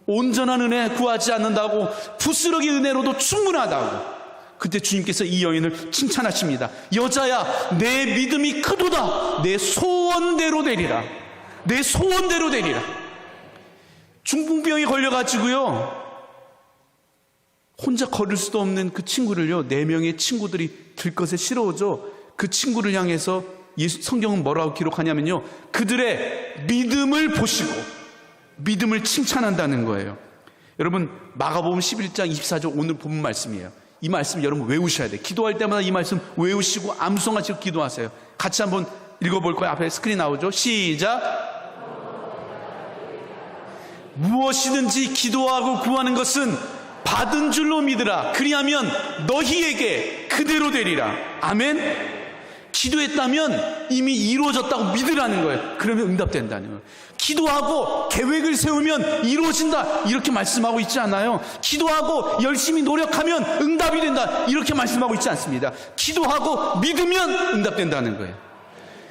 온전한 은혜 구하지 않는다고, 부스러기 은혜로도 충분하다고. 그때 주님께서 이 여인을 칭찬하십니다. 여자야, 내 믿음이 크도다. 내 소원대로 되리라. 내 소원대로 되리라. 중풍병에 걸려가지고요, 혼자 걸을 수도 없는 그 친구를요, 4명의 친구들이 들것에 실어오죠. 그 친구를 향해서 성경은 뭐라고 기록하냐면요, 그들의 믿음을 보시고 믿음을 칭찬한다는 거예요. 여러분, 마가복음 11장 24절 오늘 본문 말씀이에요. 이 말씀 여러분 외우셔야 돼요. 기도할 때마다 이 말씀 외우시고 암송하시고 기도하세요. 같이 한번 읽어볼 거예요. 앞에 스크린 나오죠. 시작. 무엇이든지 기도하고 구하는 것은 받은 줄로 믿으라. 그리하면 너희에게 그대로 되리라. 아멘. 기도했다면 이미 이루어졌다고 믿으라는 거예요. 그러면 응답된다는 거예요. 기도하고 계획을 세우면 이루어진다, 이렇게 말씀하고 있지 않아요. 기도하고 열심히 노력하면 응답이 된다, 이렇게 말씀하고 있지 않습니다. 기도하고 믿으면 응답된다는 거예요.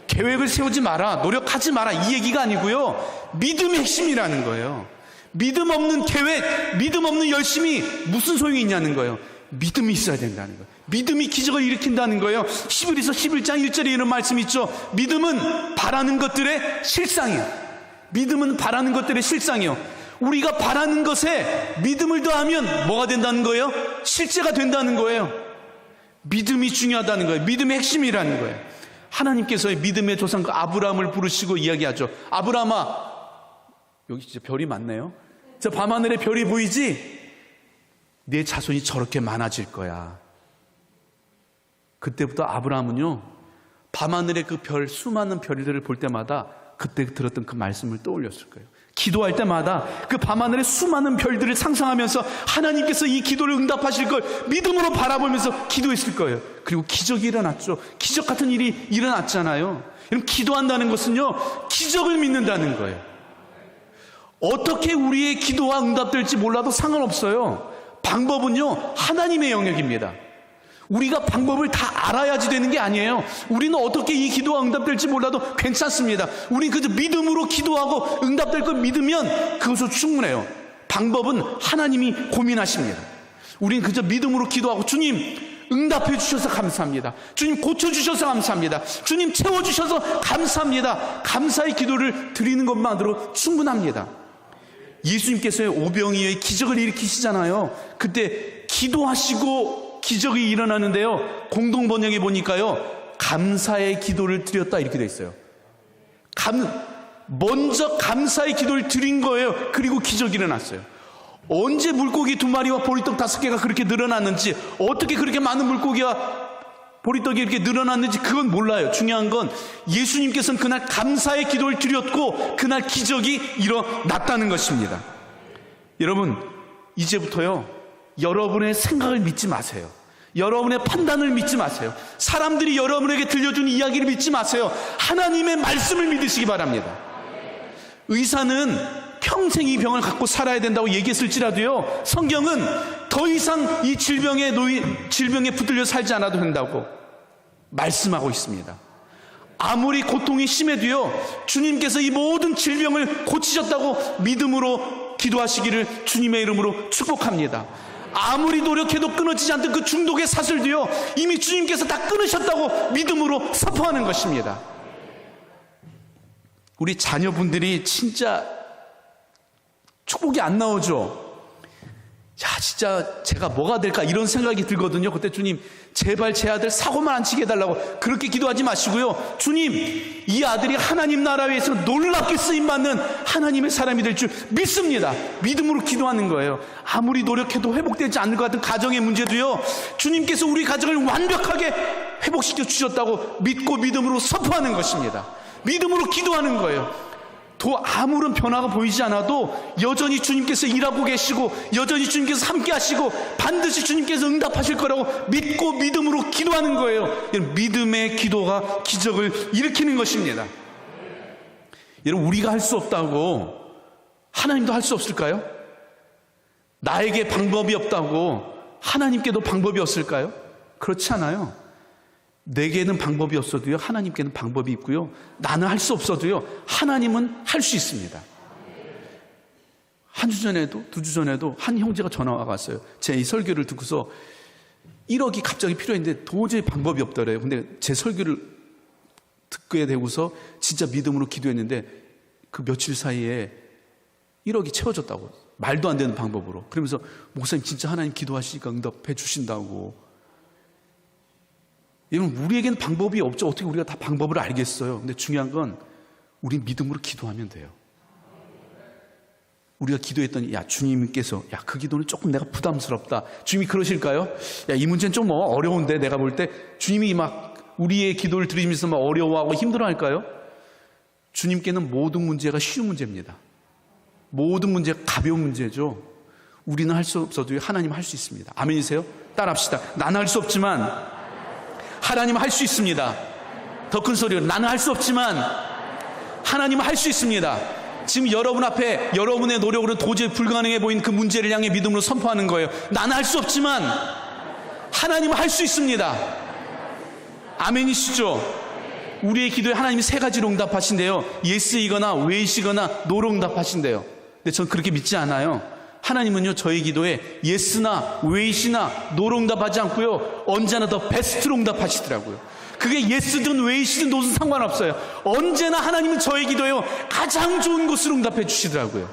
계획을 세우지 마라, 노력하지 마라, 이 얘기가 아니고요, 믿음의 핵심이라는 거예요. 믿음 없는 계획, 믿음 없는 열심이 무슨 소용이 있냐는 거예요. 믿음이 있어야 된다는 거예요. 믿음이 기적을 일으킨다는 거예요. 히브리서 11장 1절에 이런 말씀이 있죠. 믿음은 바라는 것들의 실상이에요. 믿음은 바라는 것들의 실상이요. 우리가 바라는 것에 믿음을 더하면 뭐가 된다는 거예요? 실제가 된다는 거예요. 믿음이 중요하다는 거예요. 믿음의 핵심이라는 거예요. 하나님께서의 믿음의 조상 그 아브라함을 부르시고 이야기하죠. 아브라함아, 여기 진짜 별이 많네요. 저 밤하늘에 별이 보이지? 내 자손이 저렇게 많아질 거야. 그때부터 아브라함은요, 밤하늘의 그 별, 수많은 별들을 볼 때마다 그때 들었던 그 말씀을 떠올렸을 거예요. 기도할 때마다 그 밤하늘의 수많은 별들을 상상하면서 하나님께서 이 기도를 응답하실 걸 믿음으로 바라보면서 기도했을 거예요. 그리고 기적이 일어났죠. 기적 같은 일이 일어났잖아요. 여러분, 기도한다는 것은요, 기적을 믿는다는 거예요. 어떻게 우리의 기도가 응답될지 몰라도 상관없어요. 방법은요, 하나님의 영역입니다. 우리가 방법을 다 알아야지 되는 게 아니에요. 우리는 어떻게 이 기도가 응답될지 몰라도 괜찮습니다. 우리는 그저 믿음으로 기도하고 응답될 걸 믿으면 그것으로 충분해요. 방법은 하나님이 고민하십니다. 우리는 그저 믿음으로 기도하고, 주님 응답해 주셔서 감사합니다. 주님 고쳐주셔서 감사합니다. 주님 채워주셔서 감사합니다. 감사의 기도를 드리는 것만으로 충분합니다. 예수님께서의 오병이어의 기적을 일으키시잖아요. 그때 기도하시고 기적이 일어나는데요, 공동 번역에 보니까요, 감사의 기도를 드렸다 이렇게 돼 있어요. 먼저 감사의 기도를 드린 거예요. 그리고 기적이 일어났어요. 언제 물고기 2마리와 보리떡 5개가 그렇게 늘어났는지, 어떻게 그렇게 많은 물고기와 보리떡이 이렇게 늘어났는지 그건 몰라요. 중요한 건 예수님께서는 그날 감사의 기도를 드렸고 그날 기적이 일어났다는 것입니다. 여러분, 이제부터요, 여러분의 생각을 믿지 마세요. 여러분의 판단을 믿지 마세요. 사람들이 여러분에게 들려준 이야기를 믿지 마세요. 하나님의 말씀을 믿으시기 바랍니다. 의사는 평생 이 병을 갖고 살아야 된다고 얘기했을지라도요, 성경은 더 이상 이 질병에 붙들려 살지 않아도 된다고 말씀하고 있습니다. 아무리 고통이 심해도요, 주님께서 이 모든 질병을 고치셨다고 믿음으로 기도하시기를 주님의 이름으로 축복합니다. 아무리 노력해도 끊어지지 않던 그 중독의 사슬도요, 이미 주님께서 다 끊으셨다고 믿음으로 선포하는 것입니다. 우리 자녀분들이 진짜 축복이 안 나오죠. 야, 진짜 제가 뭐가 될까 이런 생각이 들거든요. 그때 주님 제발 제 아들 사고만 안 치게 해달라고 그렇게 기도하지 마시고요, 주님 이 아들이 하나님 나라 위해서 놀랍게 쓰임받는 하나님의 사람이 될 줄 믿습니다. 믿음으로 기도하는 거예요. 아무리 노력해도 회복되지 않을 것 같은 가정의 문제도요, 주님께서 우리 가정을 완벽하게 회복시켜 주셨다고 믿고 믿음으로 선포하는 것입니다. 믿음으로 기도하는 거예요. 또 아무런 변화가 보이지 않아도 여전히 주님께서 일하고 계시고 여전히 주님께서 함께 하시고 반드시 주님께서 응답하실 거라고 믿고 믿음으로 기도하는 거예요. 믿음의 기도가 기적을 일으키는 것입니다. 여러분, 우리가 할 수 없다고 하나님도 할 수 없을까요? 나에게 방법이 없다고 하나님께도 방법이 없을까요? 그렇지 않아요. 내게는 방법이 없어도요, 하나님께는 방법이 있고요, 나는 할 수 없어도요, 하나님은 할 수 있습니다. 한 주 전에도, 2주 전에도 한 형제가 전화가 왔어요. 제 이 설교를 듣고서 1억이 갑자기 필요했는데 도저히 방법이 없더래요. 근데 제 설교를 듣게 되고서 진짜 믿음으로 기도했는데 그 며칠 사이에 1억이 채워졌다고. 말도 안 되는 방법으로. 그러면서 목사님 진짜 하나님 기도하시니까 응답해 주신다고. 여러분, 우리에게는 방법이 없죠. 어떻게 우리가 다 방법을 알겠어요. 근데 중요한 건 우리 믿음으로 기도하면 돼요. 우리가 기도했더니, 야, 주님께서, 야, 그 기도는 조금 내가 부담스럽다. 주님이 그러실까요? 야, 이 문제는 좀 어려운데, 내가 볼 때 주님이 막 우리의 기도를 들으시면서 막 어려워하고 힘들어할까요? 주님께는 모든 문제가 쉬운 문제입니다. 모든 문제가 가벼운 문제죠. 우리는 할 수 없어도 하나님 할 수 있습니다. 아멘이세요? 따라합시다. 나는 할 수 없지만 하나님은 할 수 있습니다. 더 큰 소리로, 나는 할 수 없지만 하나님은 할 수 있습니다. 지금 여러분 앞에 여러분의 노력으로 도저히 불가능해 보이는 그 문제를 향해 믿음으로 선포하는 거예요. 나는 할 수 없지만 하나님은 할 수 있습니다. 아멘이시죠? 우리의 기도에 하나님이 3가지로 응답하신대요. 예스이거나 웨이시거나 노로 응답하신대요. 근데 전 그렇게 믿지 않아요. 하나님은요, 저희 기도에 예스나 웨이시나 노로 응답하지 않고요, 언제나 더 베스트로 응답하시더라고요. 그게 예스든 웨이시든 노든 상관없어요. 언제나 하나님은 저희 기도에요, 가장 좋은 곳으로 응답해 주시더라고요.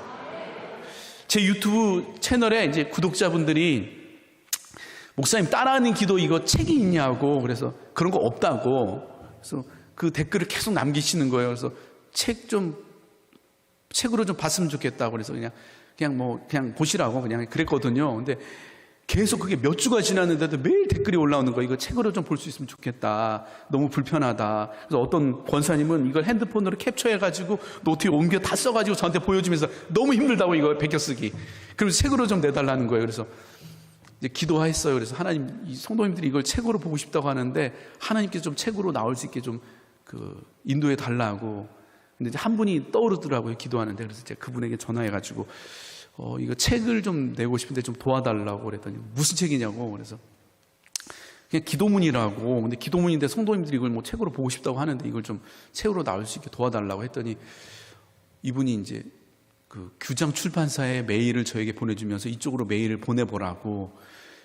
제 유튜브 채널에 이제 구독자분들이 목사님 따라하는 기도 이거 책이 있냐고, 그래서 그런 거 없다고, 그래서 그 댓글을 계속 남기시는 거예요. 그래서 책으로 좀 봤으면 좋겠다고, 그래서 그냥 보시라고 그냥 그랬거든요. 근데 계속 그게 몇 주가 지났는데도 매일 댓글이 올라오는 거예요. 이거 책으로 좀 볼 수 있으면 좋겠다. 너무 불편하다. 그래서 어떤 권사님은 이걸 핸드폰으로 캡처해가지고 노트에 옮겨 다 써가지고 저한테 보여주면서 너무 힘들다고 이거 베껴쓰기. 그래서 책으로 좀 내달라는 거예요. 그래서 이제 기도했어요. 그래서 하나님, 이 성도님들이 이걸 책으로 보고 싶다고 하는데 하나님께서 좀 책으로 나올 수 있게 좀 인도해 달라고. 근데 이제 한 분이 떠오르더라고요. 기도하는데. 그래서 제가 그분에게 전화해가지고 이거 책을 좀 내고 싶은데 좀 도와달라고 그랬더니 무슨 책이냐고. 그래서 그냥 기도문이라고. 근데 기도문인데 성도님들이 이걸 뭐 책으로 보고 싶다고 하는데 이걸 좀 책으로 나올 수 있게 도와달라고 했더니 이분이 이제 그 규장 출판사에 메일을 저에게 보내주면서 이쪽으로 메일을 보내보라고.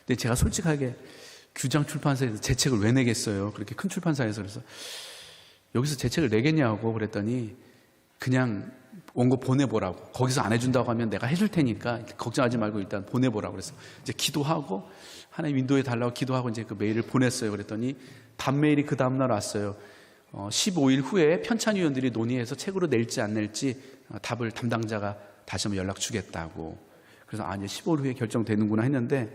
근데 제가 솔직하게 규장 출판사에서 제 책을 왜 내겠어요? 그렇게 큰 출판사에서. 그래서 여기서 제 책을 내겠냐고 그랬더니 그냥 원고 보내보라고. 거기서 안 해준다고 하면 내가 해줄 테니까 걱정하지 말고 일단 보내보라고. 그래서 이제 기도하고 하나님 인도해 달라고 기도하고 이제 그 메일을 보냈어요. 그랬더니 답메일이 그 다음날 왔어요. 15일 후에 편찬위원들이 논의해서 책으로 낼지 안 낼지 답을 담당자가 다시 한번 연락 주겠다고. 그래서 이제 15일 후에 결정되는구나 했는데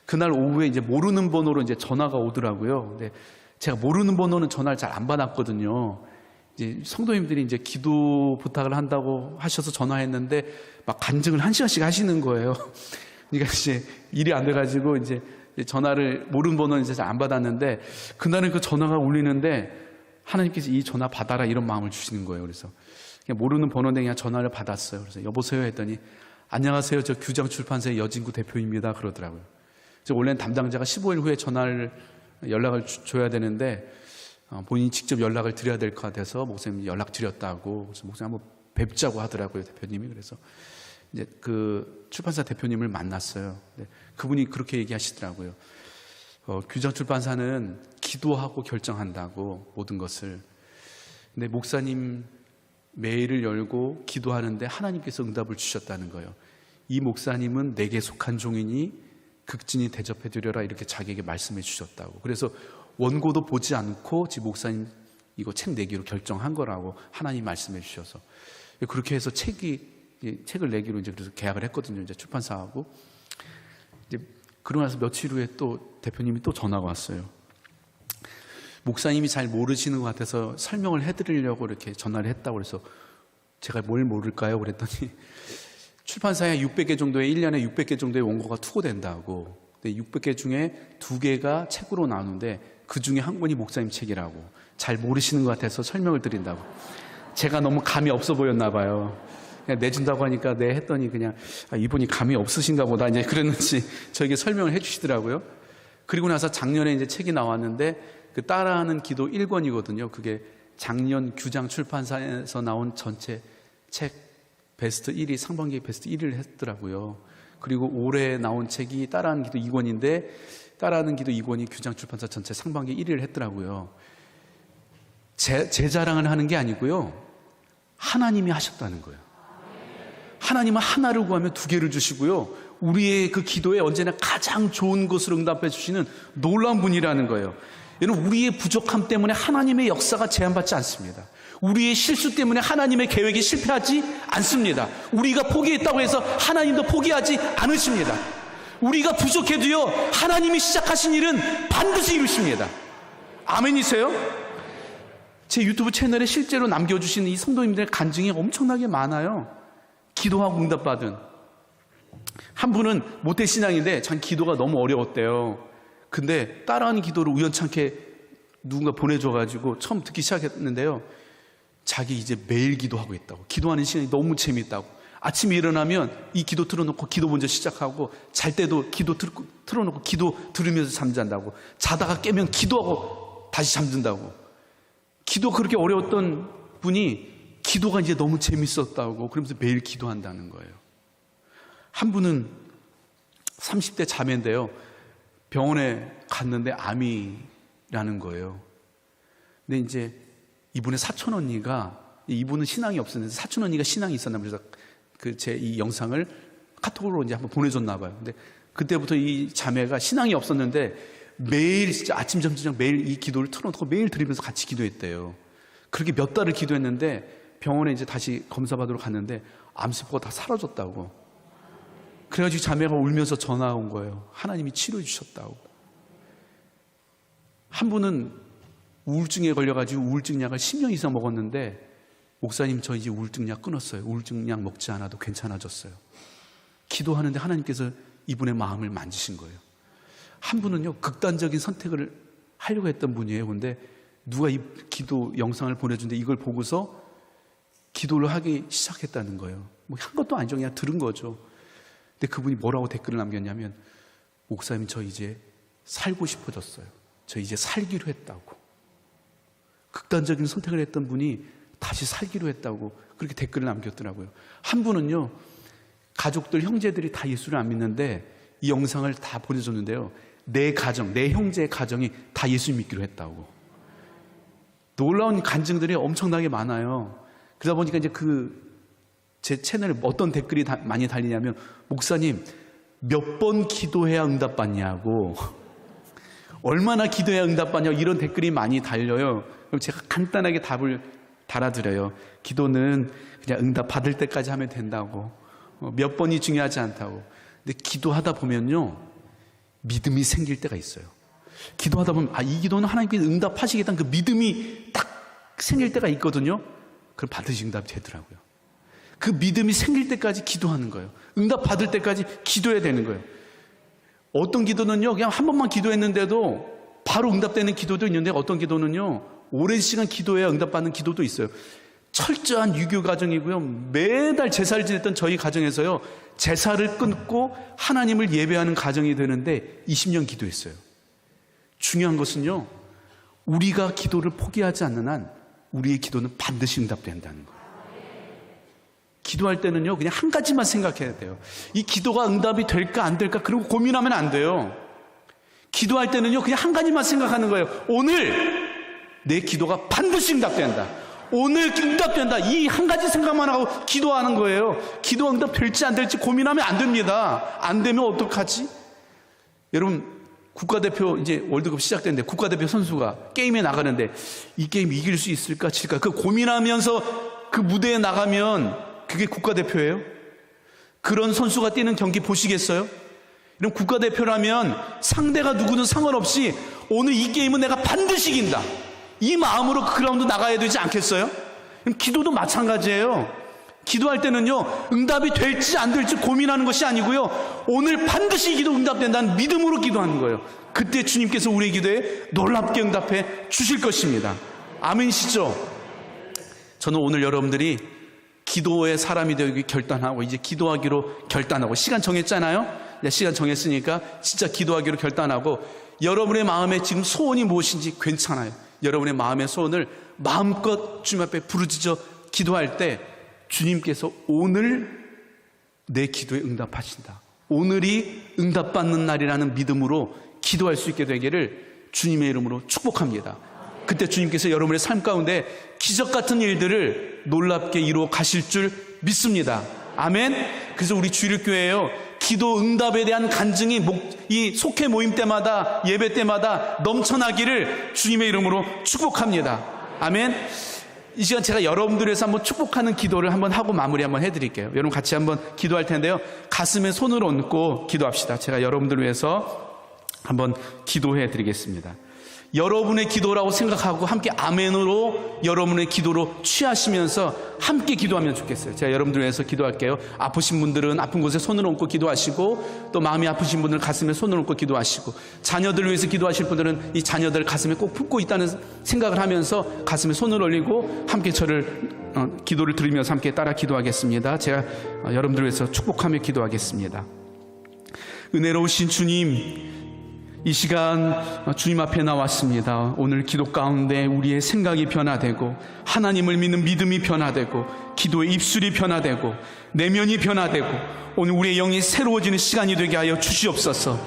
그날 오후에 이제 모르는 번호로 이제 전화가 오더라고요. 근데 제가 모르는 번호는 전화를 잘 안 받았거든요. 이제 성도님들이 이제 기도 부탁을 한다고 하셔서 전화했는데 막 간증을 1시간씩 하시는 거예요. 그러니까 이제 일이 안 돼가지고 이제 전화를 모르는 번호는 이제 잘 안 받았는데 그날은 그 전화가 울리는데 하나님께서 이 전화 받아라 이런 마음을 주시는 거예요. 그래서 그냥 모르는 번호인데 그냥 전화를 받았어요. 그래서 여보세요 했더니 안녕하세요. 저 규장 출판사의 여진구 대표입니다. 그러더라고요. 그래서 원래는 담당자가 15일 후에 연락을 줘야 되는데 본인이 직접 연락을 드려야 될 것 같아서 목사님 연락 드렸다고. 그래서 목사님 한번 뵙자고 하더라고요. 대표님이. 그래서 이제 그 출판사 대표님을 만났어요. 그분이 그렇게 얘기하시더라고요. 규장 출판사는 기도하고 결정한다고 모든 것을. 근데 목사님 메일을 열고 기도하는데 하나님께서 응답을 주셨다는 거예요. 이 목사님은 내게 속한 종이니 극진히 대접해 드려라 이렇게 자기에게 말씀해 주셨다고. 그래서 원고도 보지 않고 지금 목사님 이거 책 내기로 결정한 거라고 하나님 말씀해 주셔서 그렇게 해서 책을 내기로 이제 그래서 계약을 했거든요. 이제 출판사하고. 이제 그러고 나서 며칠 후에 또 대표님이 또 전화가 왔어요. 목사님이 잘 모르시는 것 같아서 설명을 해드리려고 이렇게 전화를 했다고. 그래서 제가 뭘 모를까요? 그랬더니 출판사에 600개 정도의 1년에 600개 정도의 원고가 투고된다고. 근데 600개 중에 2개가 책으로 나오는데 그 중에 한 권이 목사님 책이라고. 잘 모르시는 것 같아서 설명을 드린다고. 제가 너무 감이 없어 보였나 봐요. 그냥 내준다고 하니까 네 했더니 그냥 이분이 감이 없으신가 보다 이제 그랬는지 저에게 설명을 해주시더라고요. 그리고 나서 작년에 이제 책이 나왔는데 그 따라하는 기도 1권이거든요. 그게 작년 규장 출판사에서 나온 전체 책 베스트 1위, 상반기 베스트 1위를 했더라고요. 그리고 올해 나온 책이 따라하는 기도 2권인데 따라하는 기도 2권이 규장 출판사 전체 상반기 1위를 했더라고요. 제 자랑을 하는 게 아니고요. 하나님이 하셨다는 거예요. 하나님은 하나를 구하면 2개를 주시고요. 우리의 그 기도에 언제나 가장 좋은 것으로 응답해 주시는 놀라운 분이라는 거예요. 여러분, 우리의 부족함 때문에 하나님의 역사가 제한받지 않습니다. 우리의 실수 때문에 하나님의 계획이 실패하지 않습니다. 우리가 포기했다고 해서 하나님도 포기하지 않으십니다. 우리가 부족해도요, 하나님이 시작하신 일은 반드시 이루십니다. 아멘이세요? 제 유튜브 채널에 실제로 남겨주신 이 성도님들의 간증이 엄청나게 많아요. 기도하고 응답받은. 한 분은 모태신앙인데 참 기도가 너무 어려웠대요. 근데 따라하는 기도를 우연찮게 누군가 보내줘가지고 처음 듣기 시작했는데요. 자기 이제 매일 기도하고 있다고. 기도하는 시간이 너무 재밌다고. 아침에 일어나면 이 기도 틀어놓고 기도 먼저 시작하고, 잘 때도 기도 틀어놓고 기도 들으면서 잠잔다고. 자다가 깨면 기도하고 다시 잠든다고. 기도 그렇게 어려웠던 분이 기도가 이제 너무 재밌었다고 그러면서 매일 기도한다는 거예요. 한 분은 30대 자매인데요. 병원에 갔는데 암이라는 거예요. 근데 이제 이분의 사촌 언니가, 이분은 신앙이 없었는데 사촌 언니가 신앙이 있었나 봐요. 그래서 제 이 영상을 카톡으로 이제 한번 보내줬나 봐요. 근데 그때부터 이 자매가 신앙이 없었는데 매일 진짜 아침 점심 저녁 매일 이 기도를 틀어놓고 매일 들으면서 같이 기도했대요. 그렇게 몇 달을 기도했는데 병원에 이제 다시 검사 받으러 갔는데 암세포가 다 사라졌다고. 그래가지고 자매가 울면서 전화 온 거예요. 하나님이 치료해 주셨다고. 한 분은 우울증에 걸려가지고 우울증 약을 10년 이상 먹었는데, 목사님 저 이제 우울증 약 끊었어요. 우울증 약 먹지 않아도 괜찮아졌어요. 기도하는데 하나님께서 이분의 마음을 만지신 거예요. 한 분은요, 극단적인 선택을 하려고 했던 분이에요. 근데 누가 이 기도 영상을 보내준데 이걸 보고서 기도를 하기 시작했다는 거예요. 뭐 한 것도 아니죠. 그냥 들은 거죠. 근데 그분이 뭐라고 댓글을 남겼냐면, 목사님 저 이제 살고 싶어졌어요. 저 이제 살기로 했다고. 극단적인 선택을 했던 분이 다시 살기로 했다고 그렇게 댓글을 남겼더라고요. 한 분은요, 가족들, 형제들이 다 예수를 안 믿는데 이 영상을 다 보내줬는데요, 내 가정, 내 형제의 가정이 다 예수 믿기로 했다고. 놀라운 간증들이 엄청나게 많아요. 그러다 보니까 이제 제 채널에 어떤 댓글이 많이 달리냐면, 목사님 몇 번 기도해야 응답받냐고, 얼마나 기도해야 응답받냐고 이런 댓글이 많이 달려요. 그럼 제가 간단하게 답을 달아드려요. 기도는 그냥 응답 받을 때까지 하면 된다고. 몇 번이 중요하지 않다고. 근데 기도하다 보면요, 믿음이 생길 때가 있어요. 기도하다 보면 이 기도는 하나님께서 응답하시겠다는 그 믿음이 딱 생길 때가 있거든요. 그럼 반드시 응답이 되더라고요. 그 믿음이 생길 때까지 기도하는 거예요. 응답 받을 때까지 기도해야 되는 거예요. 어떤 기도는요, 그냥 한 번만 기도했는데도 바로 응답되는 기도도 있는데, 어떤 기도는요, 오랜 시간 기도해야 응답받는 기도도 있어요. 철저한 유교 가정이고요, 매달 제사를 지냈던 저희 가정에서요, 제사를 끊고 하나님을 예배하는 가정이 되는데 20년 기도했어요. 중요한 것은요, 우리가 기도를 포기하지 않는 한 우리의 기도는 반드시 응답된다는 거예요. 기도할 때는요, 그냥 한 가지만 생각해야 돼요. 이 기도가 응답이 될까 안 될까 그리고 고민하면 안 돼요. 기도할 때는요, 그냥 한 가지만 생각하는 거예요. 오늘 내 기도가 반드시 응답된다. 오늘 응답된다. 이 한 가지 생각만 하고 기도하는 거예요. 기도가 응답될지 안 될지 고민하면 안 됩니다. 안 되면 어떡하지? 여러분, 국가대표 이제 월드컵 시작됐는데 국가대표 선수가 게임에 나가는데 이 게임 이길 수 있을까 질까 그 고민하면서 그 무대에 나가면 그게 국가대표예요? 그런 선수가 뛰는 경기 보시겠어요? 이런 국가대표라면 상대가 누구든 상관없이 오늘 이 게임은 내가 반드시 이긴다, 이 마음으로 그 그라운드 나가야 되지 않겠어요? 기도도 마찬가지예요. 기도할 때는요, 응답이 될지 안 될지 고민하는 것이 아니고요, 오늘 반드시 기도 응답된다는 믿음으로 기도하는 거예요. 그때 주님께서 우리의 기도에 놀랍게 응답해 주실 것입니다. 아멘이시죠? 저는 오늘 여러분들이 기도의 사람이 되기 결단하고 이제 기도하기로 결단하고, 시간 정했잖아요. 시간 정했으니까 진짜 기도하기로 결단하고, 여러분의 마음에 지금 소원이 무엇인지 괜찮아요. 여러분의 마음의 소원을 마음껏 주님 앞에 부르짖어 기도할 때 주님께서 오늘 내 기도에 응답하신다, 오늘이 응답받는 날이라는 믿음으로 기도할 수 있게 되기를 주님의 이름으로 축복합니다. 그때 주님께서 여러분의 삶 가운데 기적 같은 일들을 놀랍게 이루어 가실 줄 믿습니다. 아멘. 그래서 우리 주일교회에요, 기도 응답에 대한 간증이 이 속회 모임 때마다, 예배 때마다 넘쳐나기를 주님의 이름으로 축복합니다. 아멘. 이 시간 제가 여러분들 위해서 한번 축복하는 기도를 한번 하고 마무리 한번 해드릴게요. 여러분 같이 한번 기도할 텐데요, 가슴에 손을 얹고 기도합시다. 제가 여러분들 위해서 한번 기도해 드리겠습니다. 여러분의 기도라고 생각하고 함께 아멘으로 여러분의 기도로 취하시면서 함께 기도하면 좋겠어요. 제가 여러분들 위해서 기도할게요. 아프신 분들은 아픈 곳에 손을 얹고 기도하시고, 또 마음이 아프신 분들은 가슴에 손을 얹고 기도하시고, 자녀들을 위해서 기도하실 분들은 이 자녀들 가슴에 꼭 품고 있다는 생각을 하면서 가슴에 손을 올리고 함께 저를 기도를 드리면서 함께 따라 기도하겠습니다. 제가 여러분들 위해서 축복하며 기도하겠습니다. 은혜로우신 주님, 이 시간 주님 앞에 나왔습니다. 오늘 기도 가운데 우리의 생각이 변화되고, 하나님을 믿는 믿음이 변화되고, 기도의 입술이 변화되고, 내면이 변화되고, 오늘 우리의 영이 새로워지는 시간이 되게 하여 주시옵소서.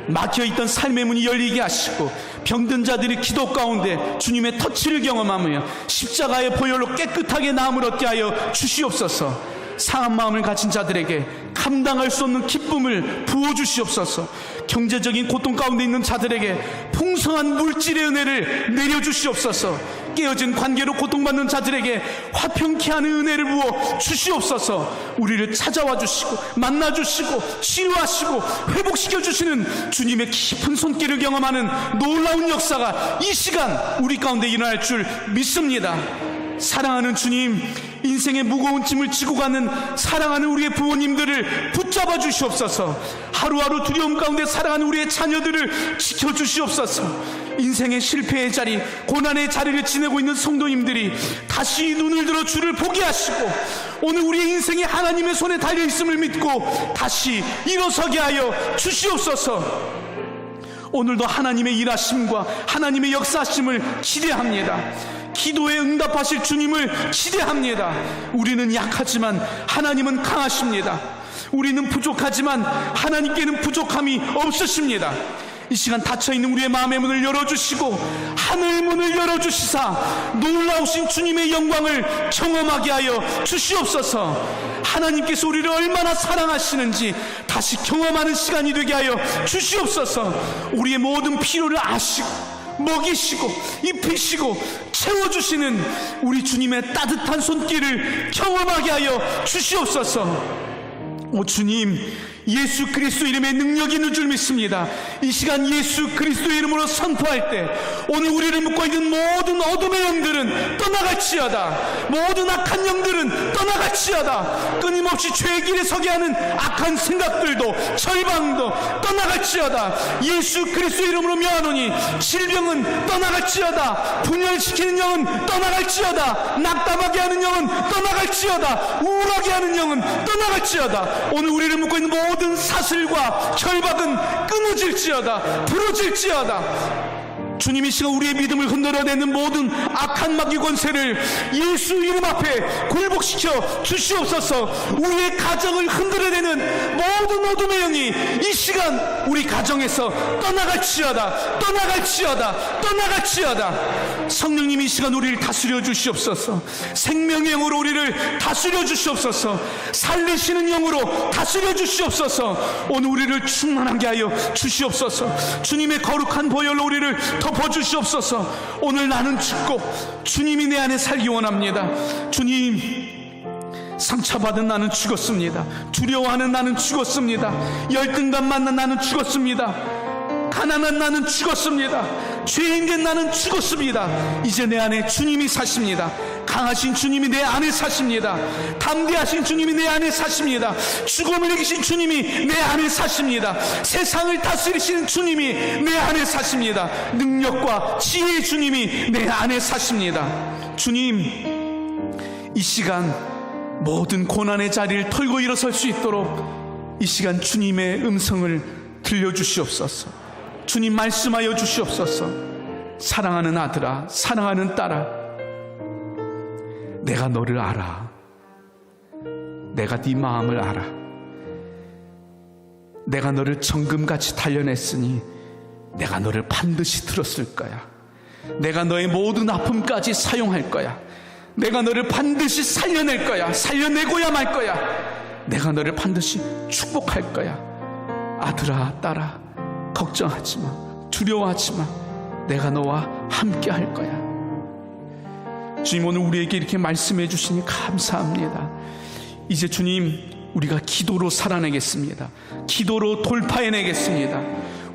막혀있던 삶의 문이 열리게 하시고, 병든 자들이 기도 가운데 주님의 터치를 경험하며 십자가의 보혈로 깨끗하게 나음을 얻게 하여 주시옵소서. 상한 마음을 가진 자들에게 감당할 수 없는 기쁨을 부어주시옵소서. 경제적인 고통 가운데 있는 자들에게 풍성한 물질의 은혜를 내려주시옵소서. 깨어진 관계로 고통받는 자들에게 화평케 하는 은혜를 부어 주시옵소서. 우리를 찾아와 주시고 만나 주시고 치유하시고 회복시켜 주시는 주님의 깊은 손길을 경험하는 놀라운 역사가 이 시간 우리 가운데 일어날 줄 믿습니다. 사랑하는 주님, 인생의 무거운 짐을 지고 가는 사랑하는 우리의 부모님들을 붙잡아 주시옵소서. 하루하루 두려움 가운데 살아가는 우리의 자녀들을 지켜주시옵소서. 인생의 실패의 자리, 고난의 자리를 지내고 있는 성도님들이 다시 눈을 들어 주를 보게 하시고 오늘 우리의 인생이 하나님의 손에 달려있음을 믿고 다시 일어서게 하여 주시옵소서. 오늘도 하나님의 일하심과 하나님의 역사하심을 기대합니다. 기도에 응답하실 주님을 기대합니다. 우리는 약하지만 하나님은 강하십니다. 우리는 부족하지만 하나님께는 부족함이 없으십니다. 이 시간 닫혀있는 우리의 마음의 문을 열어주시고 하늘 문을 열어주시사 놀라우신 주님의 영광을 경험하게 하여 주시옵소서. 하나님께서 우리를 얼마나 사랑하시는지 다시 경험하는 시간이 되게 하여 주시옵소서. 우리의 모든 필요를 아시고 먹이시고 입히시고 채워주시는 우리 주님의 따뜻한 손길을 경험하게 하여 주시옵소서. 오 주님, 예수 그리스도 이름의 능력이 있는 줄 믿습니다. 이 시간 예수 그리스도 이름으로 선포할 때 오늘 우리를 묶고 있는 모든 어둠의 영들은 떠나갈지어다. 모든 악한 영들은 떠나갈지어다. 끊임없이 죄의 길에 서게 하는 악한 생각들도 절망도 떠나갈지어다. 예수 그리스도 이름으로 명하노니 질병은 떠나갈지어다. 분열시키는 영은 떠나갈지어다. 낙담하게 하는 영은 떠나갈지어다. 우울하게 하는 영은 떠나갈지어다. 오늘 우리를 묶고 있는 모든 사슬과 결박은 끊어질지어다. 부러질지어다. 주님이 시간 우리의 믿음을 흔들어내는 모든 악한 마귀 권세를 예수 이름 앞에 굴복시켜 주시옵소서. 우리의 가정을 흔들어내는 모든 어둠의 영이 이 시간 우리 가정에서 떠나갈지어다. 떠나갈지어다. 떠나갈지어다. 성령님이 이 시간 우리를 다스려 주시옵소서. 생명의 영으로 우리를 다스려 주시옵소서. 살리시는 영으로 다스려 주시옵소서. 오늘 우리를 충만하게 하여 주시옵소서. 주님의 거룩한 보혈로 우리를 덮어주시옵소서. 오늘 나는 죽고 주님이 내 안에 살기 원합니다. 주님, 상처받은 나는 죽었습니다. 두려워하는 나는 죽었습니다. 열등감 만난 나는 죽었습니다. 가난한 나는 죽었습니다. 죄인된 나는 죽었습니다. 이제 내 안에 주님이 사십니다. 강하신 주님이 내 안에 사십니다. 담대하신 주님이 내 안에 사십니다. 죽음을 이기신 주님이 내 안에 사십니다. 세상을 다스리시는 주님이 내 안에 사십니다. 능력과 지혜의 주님이 내 안에 사십니다. 주님, 이 시간 모든 고난의 자리를 털고 일어설 수 있도록 이 시간 주님의 음성을 들려주시옵소서. 주님 말씀하여 주시옵소서. 사랑하는 아들아, 사랑하는 딸아, 내가 너를 알아. 내가 네 마음을 알아. 내가 너를 정금같이 단련했으니 내가 너를 반드시 들었을 거야. 내가 너의 모든 아픔까지 사용할 거야. 내가 너를 반드시 살려낼 거야. 살려내고야 말 거야. 내가 너를 반드시 축복할 거야. 아들아, 딸아, 걱정하지 마. 두려워하지 마. 내가 너와 함께 할 거야. 주님, 오늘 우리에게 이렇게 말씀해 주시니 감사합니다. 이제 주님, 우리가 기도로 살아내겠습니다. 기도로 돌파해내겠습니다.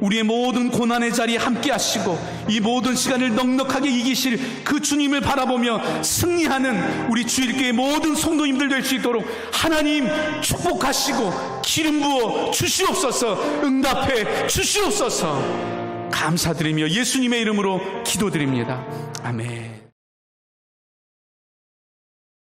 우리의 모든 고난의 자리에 함께 하시고 이 모든 시간을 넉넉하게 이기실 그 주님을 바라보며 승리하는 우리 주일교회 모든 성도님들 될 수 있도록 하나님 축복하시고 기름 부어 주시옵소서. 응답해 주시옵소서. 감사드리며 예수님의 이름으로 기도드립니다. 아멘.